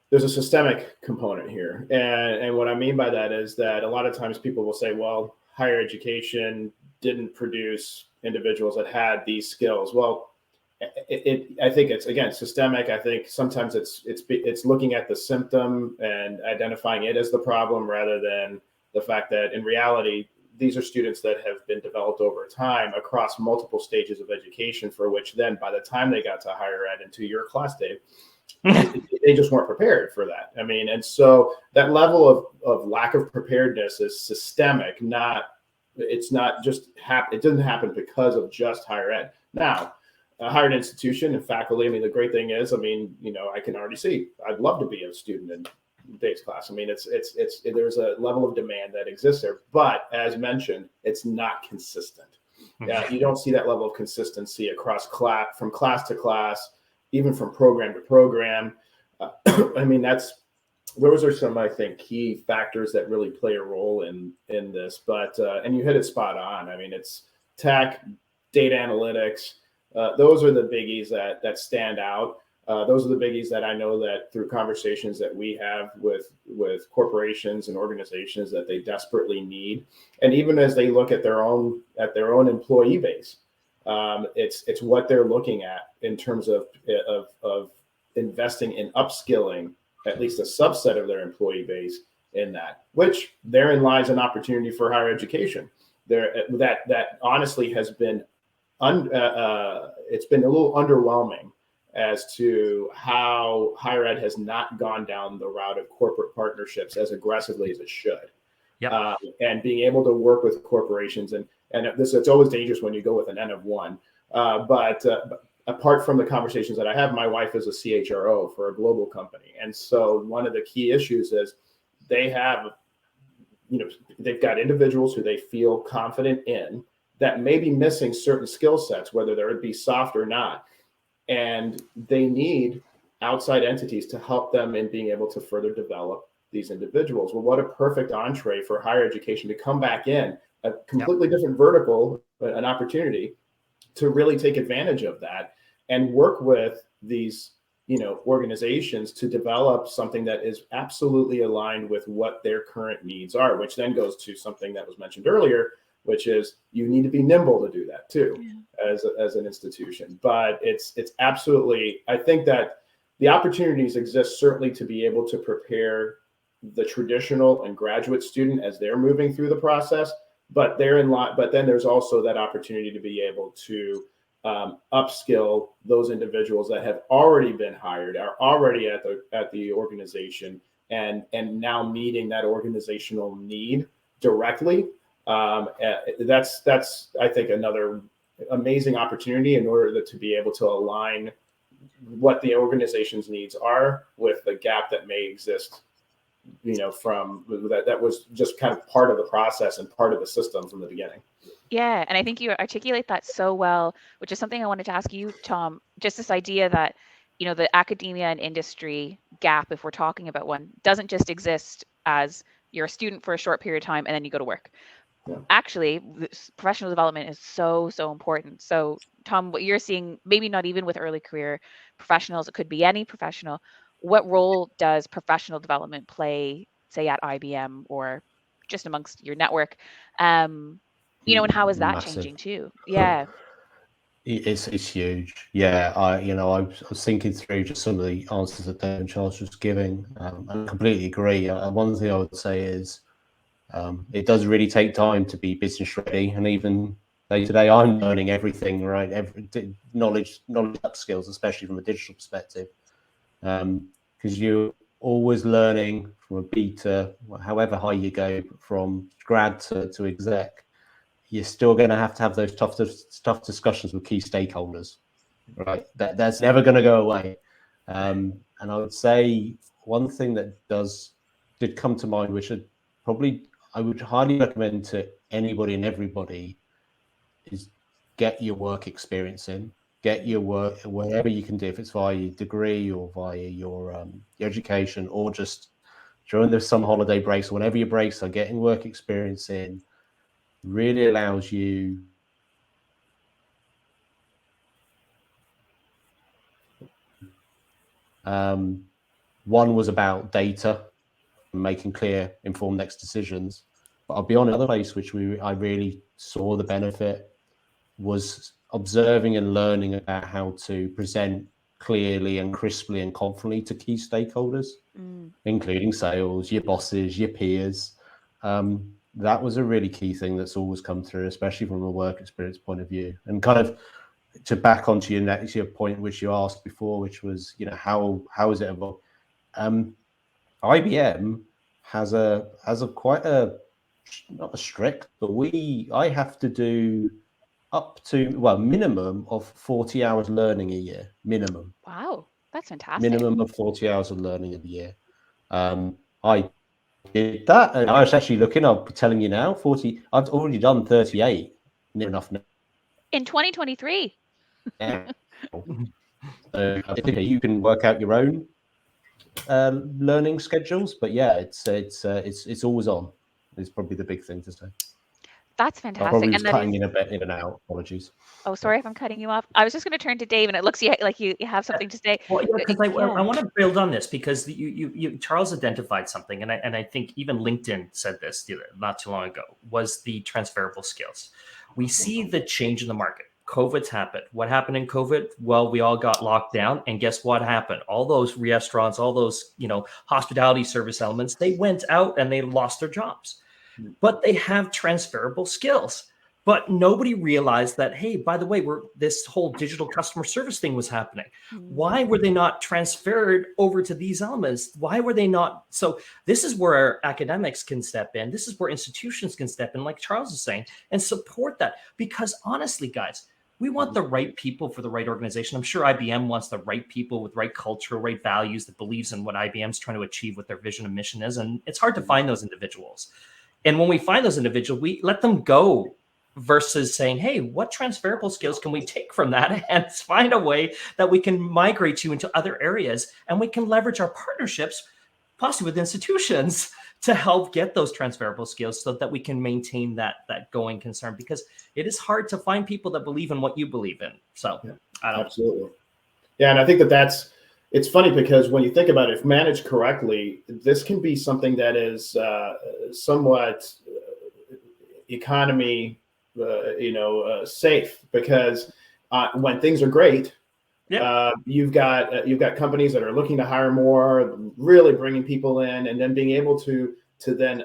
there's a systemic component here. And what I mean by that is that a lot of times people will say, well, higher education didn't produce individuals that had these skills. Well, I think it's, again, systemic. I think sometimes it's looking at the symptom and identifying it as the problem rather than the fact that in reality, these are students that have been developed over time across multiple stages of education, for which then by the time they got to higher ed and to your class, Dave, they just weren't prepared for that. I mean, and so that level of lack of preparedness is systemic, it doesn't happen because of just higher ed. Now, a higher ed institution and faculty, I mean, the great thing is, I can already see, I'd love to be a student in Dave's class. I mean, there's a level of demand that exists there, but as mentioned, it's not consistent. You don't see that level of consistency across from class to class, even from program to program. Those are some, I think, key factors that really play a role in this. But and you hit it spot on. I mean, it's tech, data analytics. Those are the biggies that stand out. Those are the biggies that I know that through conversations that we have with corporations and organizations that they desperately need. And even as they look at their own employee base, it's what they're looking at in terms of investing in upskilling at least a subset of their employee base in that, which therein lies an opportunity for higher education. That honestly has been it's been a little underwhelming as to how higher ed has not gone down the route of corporate partnerships as aggressively as it should. Yeah. And being able to work with corporations and it's always dangerous when you go with an N of one. But apart from the conversations that I have, my wife is a CHRO for a global company. And so one of the key issues is they've got individuals who they feel confident in that may be missing certain skill sets, whether they would be soft or not. And they need outside entities to help them in being able to further develop these individuals. Well, what a perfect entree for higher education to come back in, a completely different vertical, an opportunity to really take advantage of that and work with these organizations to develop something that is absolutely aligned with what their current needs are, which then goes to something that was mentioned earlier, which is you need to be nimble to do that too, as an institution. But it's absolutely, I think that the opportunities exist certainly to be able to prepare the traditional and graduate student as they're moving through the process, but then there's also that opportunity to be able to upskill those individuals that have already been hired, are already at the organization, and now meeting that organizational need directly. That's I think another amazing opportunity in order to be able to align what the organization's needs are with the gap that may exist, from that was just kind of part of the process and part of the system from the beginning. Yeah, and I think you articulate that so well, which is something I wanted to ask you, Tom, just this idea that, the academia and industry gap, if we're talking about one, doesn't just exist as you're a student for a short period of time and then you go to work. Yeah. Actually, professional development is so important. So, Tom, what you're seeing, maybe not even with early career professionals, it could be any professional. What role does professional development play, say, at IBM or just amongst your network? And how is that changing too? Yeah. It's huge. Yeah, I was thinking through just some of the answers that Dave and Charles was giving, and I completely agree. One thing I would say is It does really take time to be business ready, and even day to day, I'm learning everything, right? Every knowledge up skills, especially from a digital perspective, because you're always learning from a beta, however high you go, from grad to exec. You're still going to have those tough discussions with key stakeholders, right? That's never going to go away. And I would say one thing that did come to mind, which I would highly recommend to anybody and everybody, is get your work experience in. Get your work wherever you can do, if it's via your degree or via your education, or just during the summer holiday breaks, or whenever your breaks are, getting work experience in really allows you one was about data, making clear, informed next decisions. But I'll be on another place which I really saw the benefit was observing and learning about how to present clearly and crisply and confidently to key stakeholders, including sales, your bosses, your peers. That was a really key thing that's always come through, especially from a work experience point of view. And kind of to back onto your point, which you asked before, which was, how is it evolved? IBM has quite a, not a strict, but I have to do up to, minimum of 40 hours learning a year, minimum. Wow, that's fantastic. Minimum of 40 hours of learning a year. I did that, and I was actually looking, I'm telling you now, 40, I've already done 38, near enough now. In 2023. Yeah. So I think you can work out your own learning schedules, but yeah, it's always on. Is probably the big thing to say. That's I fantastic. probably was And that cutting is... in a bit in and out. Apologies. Oh, sorry if I'm cutting you off. I was just going to turn to Dave, and it looks like you have something to say. Well, because I want to build on this, because you Charles identified something, and I think even LinkedIn said this not too long ago, was the transferable skills. We see the change in the market. COVID's happened. What happened in COVID? Well, we all got locked down, and guess what happened? All those restaurants, all those hospitality service elements, they went out and they lost their jobs. But they have transferable skills. But nobody realized that, hey, by the way, this whole digital customer service thing was happening. Why were they not transferred over to these elements? Why were they not? So this is where our academics can step in. This is where institutions can step in, like Charles is saying, and support that. Because honestly, guys, we want the right people for the right organization. I'm sure IBM wants the right people with right culture, right values, that believes in what IBM's trying to achieve, what their vision and mission is. And it's hard to find those individuals. And when we find those individuals, we let them go, versus saying, hey, what transferable skills can we take from that and find a way that we can migrate you into other areas, and we can leverage our partnerships, possibly with institutions, to help get those transferable skills so that we can maintain that going concern, because it is hard to find people that believe in what you believe in. So yeah, I don't absolutely. Yeah. And I think it's funny, because when you think about it, if managed correctly, this can be something that is somewhat economy safe, because when things are great, you've got companies that are looking to hire more, really bringing people in, and then being able to then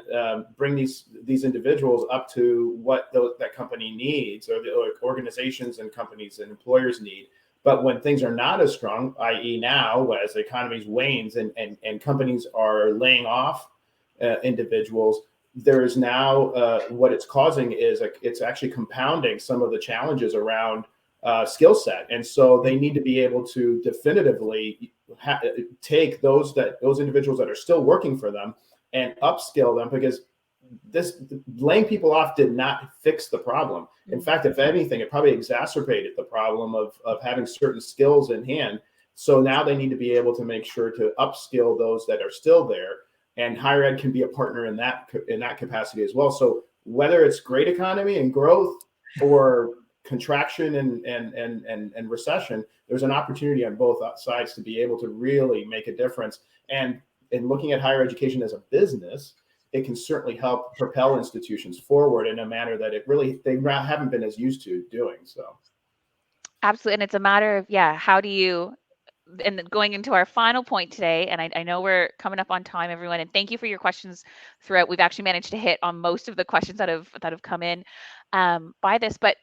bring these individuals up to what that company needs, or the organizations and companies and employers need. But when things are not as strong, i.e. now, as the economy wanes and companies are laying off individuals, there is now what it's causing is it's actually compounding some of the challenges around skill set. And so they need to be able to definitively take those individuals that are still working for them and upskill them, because this laying people off did not fix the problem. In fact, if anything, it probably exacerbated the problem of having certain skills in hand. So now they need to be able to make sure to upskill those that are still there, and higher ed can be a partner in that capacity as well. So whether it's great economy and growth, or contraction and recession, there's an opportunity on both sides to be able to really make a difference. And in looking at higher education as a business, it can certainly help propel institutions forward in a manner that they haven't been as used to doing. So absolutely. And it's a matter of, how do you and going into our final point today, and I know we're coming up on time, everyone, and thank you for your questions throughout. We've actually managed to hit on most of the questions that have come in by this, but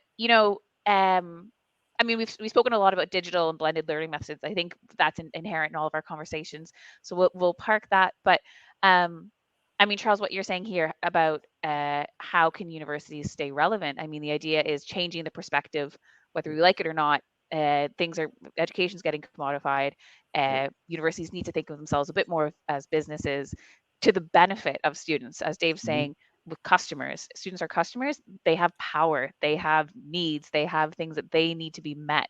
I mean, we've spoken a lot about digital and blended learning methods. I think that's inherent in all of our conversations, so we'll park that. But I mean, Charles, what you're saying here about how can universities stay relevant? I mean, the idea is changing the perspective, whether we like it or not. Education's getting commodified. Universities need to think of themselves a bit more as businesses to the benefit of students. As Dave's saying, with customers, students are customers. They have power, they have needs, they have things that they need to be met.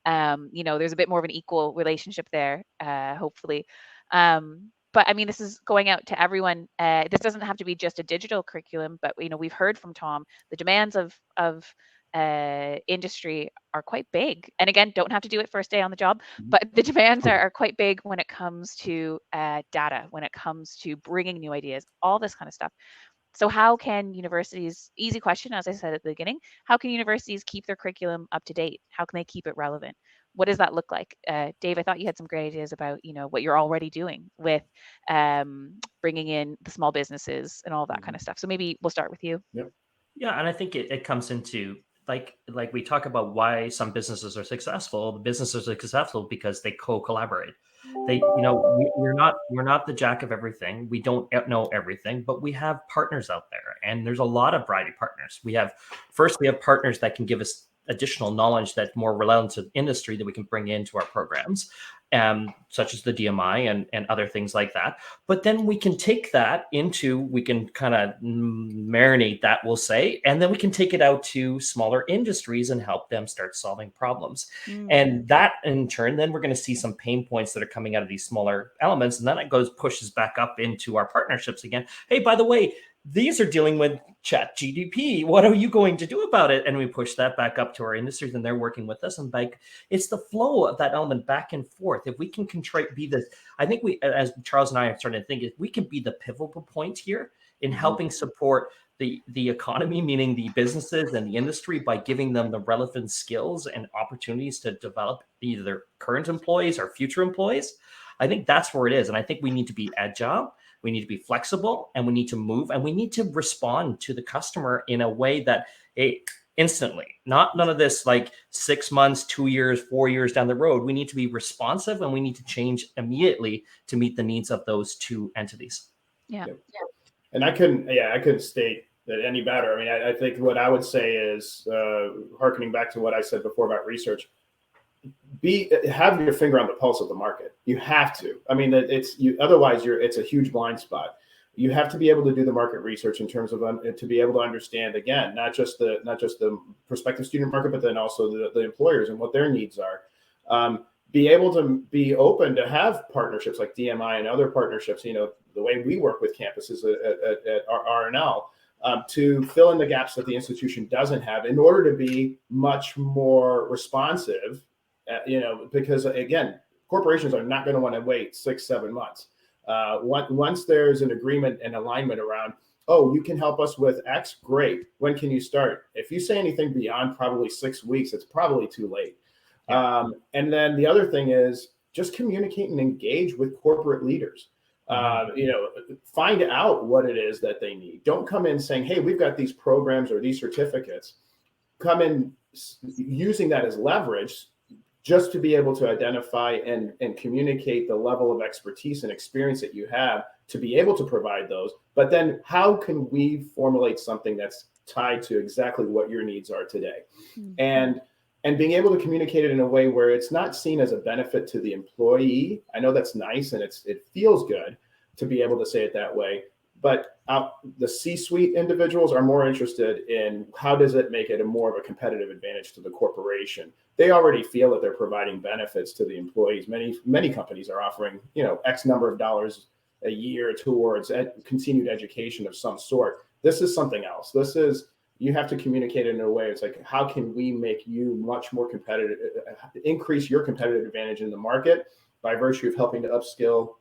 There's a bit more of an equal relationship there, hopefully. But I mean, this is going out to everyone. This doesn't have to be just a digital curriculum, but we've heard from Tom, the demands of industry are quite big. And again, don't have to do it first day on the job, but the demands are quite big when it comes to data, when it comes to bringing new ideas, all this kind of stuff. So how can universities, easy question, as I said at the beginning, how can universities keep their curriculum up to date? How can they keep it relevant? What does that look like? Dave, I thought you had some great ideas about, what you're already doing with bringing in the small businesses and all that kind of stuff. So maybe we'll start with you. Yeah, and I think it comes into like we talk about why some businesses are successful. The businesses are successful because they collaborate. They, we're not the jack of everything. We don't know everything, but we have partners out there, and there's a lot of variety of partners. We have partners that can give us additional knowledge that's more relevant to industry that we can bring into our programs, such as the DMI and other things like that. But then we can take that we can kind of marinate that, we'll say, and then we can take it out to smaller industries and help them start solving problems. And that in turn, then we're going to see some pain points that are coming out of these smaller elements. And then it pushes back up into our partnerships again. Hey, by the way, these are dealing with chat GDP. What are you going to do about it? And we push that back up to our industries, and they're working with us. And it's the flow of that element back and forth. If we can I think as Charles and I are starting to think, if we can be the pivotal point here in helping support the economy, meaning the businesses and the industry, by giving them the relevant skills and opportunities to develop either their current employees or future employees, I think that's where it is. And I think we need to be agile. We need to be flexible, and we need to move, and we need to respond to the customer in a way that instantly, none of this like 6 months, 2 years, 4 years down the road. We need to be responsive, and we need to change immediately to meet the needs of those two entities. Yeah. And I couldn't state that any better. I mean, I think what I would say is, hearkening back to what I said before about research, have your finger on the pulse of the market. You have to. I mean, otherwise it's a huge blind spot. You have to be able to do the market research in terms of to be able to understand, again, not just the prospective student market, but then also the employers and what their needs are. Be able to be open to have partnerships like DMI and other partnerships. The way we work with campuses at RNL. To fill in the gaps that the institution doesn't have in order to be much more responsive. Because again, corporations are not going to want to wait 6-7 months. Once there's an agreement and alignment around, you can help us with X, great. When can you start? If you say anything beyond probably 6 weeks, it's probably too late. Yeah. And then the other thing is just communicate and engage with corporate leaders. Find out what it is that they need. Don't come in saying, hey, we've got these programs or these certificates. Come in using that as leverage, just to be able to identify and communicate the level of expertise and experience that you have to be able to provide those. But then how can we formulate something that's tied to exactly what your needs are today? And being able to communicate it in a way where it's not seen as a benefit to the employee. I know that's nice and it feels good to be able to say it that way. But the C-suite individuals are more interested in how does it make it more of a competitive advantage to the corporation. They already feel that they're providing benefits to the employees. Many companies are offering X number of dollars a year towards continued education of some sort. This is something else. You have to communicate it in a way. It's like, how can we make you much more competitive, increase your competitive advantage in the market by virtue of helping to upskill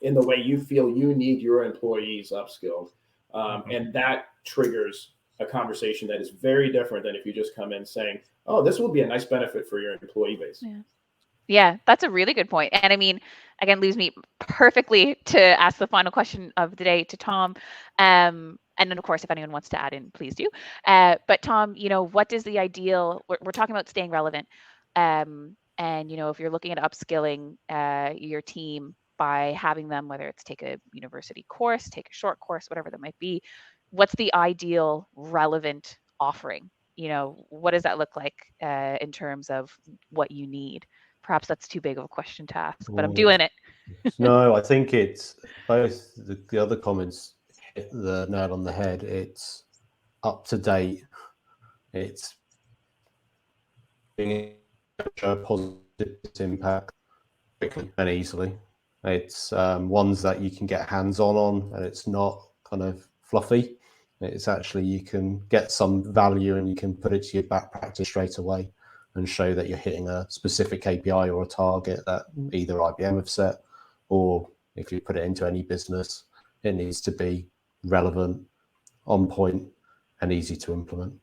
in the way you feel you need your employees upskilled. And that triggers a conversation that is very different than if you just come in saying, this will be a nice benefit for your employee base. Yeah. Yeah, that's a really good point. And I mean, again, leaves me perfectly to ask the final question of the day to Tom. And then, of course, if anyone wants to add in, please do. But Tom, what is the ideal? We're talking about staying relevant. And, if you're looking at upskilling your team by having them, whether it's take a university course, take a short course, whatever that might be, what's the ideal relevant offering? What does that look like in terms of what you need? Perhaps that's too big of a question to ask, but I'm doing it. No, I think it's both the other comments hit the nail on the head. It's up to date. It's being a positive impact quickly and easily. It's ones that you can get hands-on, and it's not kind of fluffy. It's actually, you can get some value and you can put it to your back practice straight away and show that you're hitting a specific KPI or a target that either IBM have set, or if you put it into any business, it needs to be relevant, on point, and easy to implement.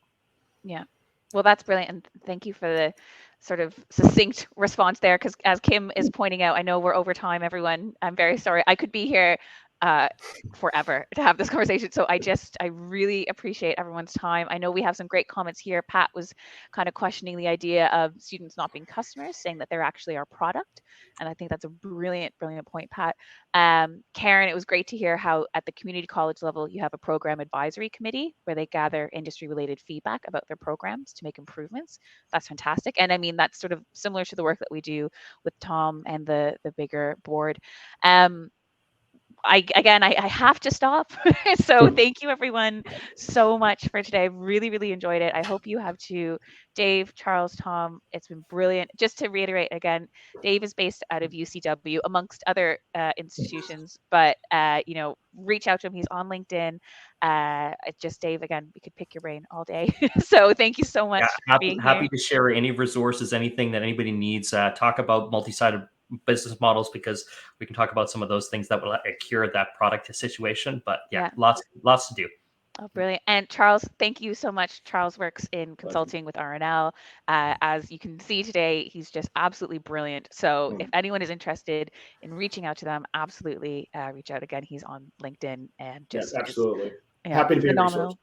Yeah. Well, that's brilliant. And thank you for the sort of succinct response there, because as Kim is pointing out, I know we're over time, everyone. I'm very sorry. I could be here forever to have this conversation. So I really appreciate everyone's time. I know we have some great comments here. Pat was kind of questioning the idea of students not being customers, saying that they're actually our product. And I think that's a brilliant point, Pat. Keighron, it was great to hear how at the community college level, you have a program advisory committee where they gather industry related feedback about their programs to make improvements. That's fantastic. And I mean, that's sort of similar to the work that we do with Tom and the bigger board. I have to stop. So thank you everyone so much for today. I really enjoyed it. I hope you have too. Dave, Charles, Tom, it's been brilliant. Just to reiterate again, Dave is based out of UCW amongst other institutions, but reach out to him. He's on LinkedIn. Just Dave, again, we could pick your brain all day. So thank you so much for being happy here. to share any resources, anything that anybody needs. Talk about multi-sided business models, because we can talk about some of those things that will cure that product situation. But yeah. lots to do. Oh, brilliant. And Charles, thank you so much. Charles works in consulting with RNL. As you can see today, he's just absolutely brilliant. So if anyone is interested in reaching out to them, absolutely reach out. Again, he's on LinkedIn and just absolutely happy to be a resource.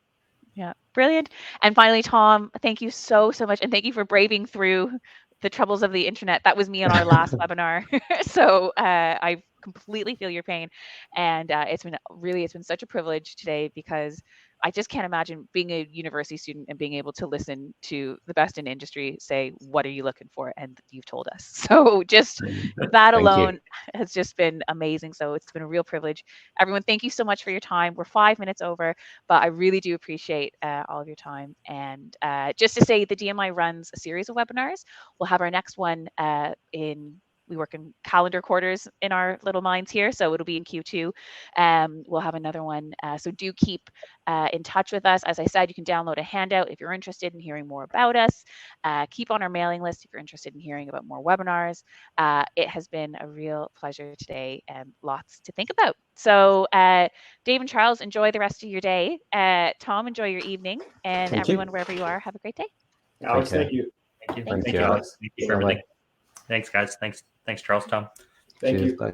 Yeah, brilliant. And finally, Tom, thank you so much. And thank you for braving through the troubles of the internet. That was me on our last webinar. So I completely feel your pain. And it's been such a privilege today, because I just can't imagine being a university student and being able to listen to the best in industry say, what are you looking for? And you've told us. So just that alone has just been amazing. So it's been a real privilege. Everyone, thank you so much for your time. We're 5 minutes over, but I really do appreciate all of your time. And just to say, the DMI runs a series of webinars. We'll have our next one we work in calendar quarters in our little minds here, so it'll be in Q2. We'll have another one, so do keep in touch with us. As I said, you can download a handout if you're interested in hearing more about us. Keep on our mailing list if you're interested in hearing about more webinars. It has been a real pleasure today, and lots to think about. So Dave and Charles, enjoy the rest of your day. Tom, enjoy your evening, and everyone, wherever you are, have a great day. Alex, thank you. Thank you, Alex. Thank you for everything. Thanks, guys. Thanks, Charles, Tom. Thank you. Bye.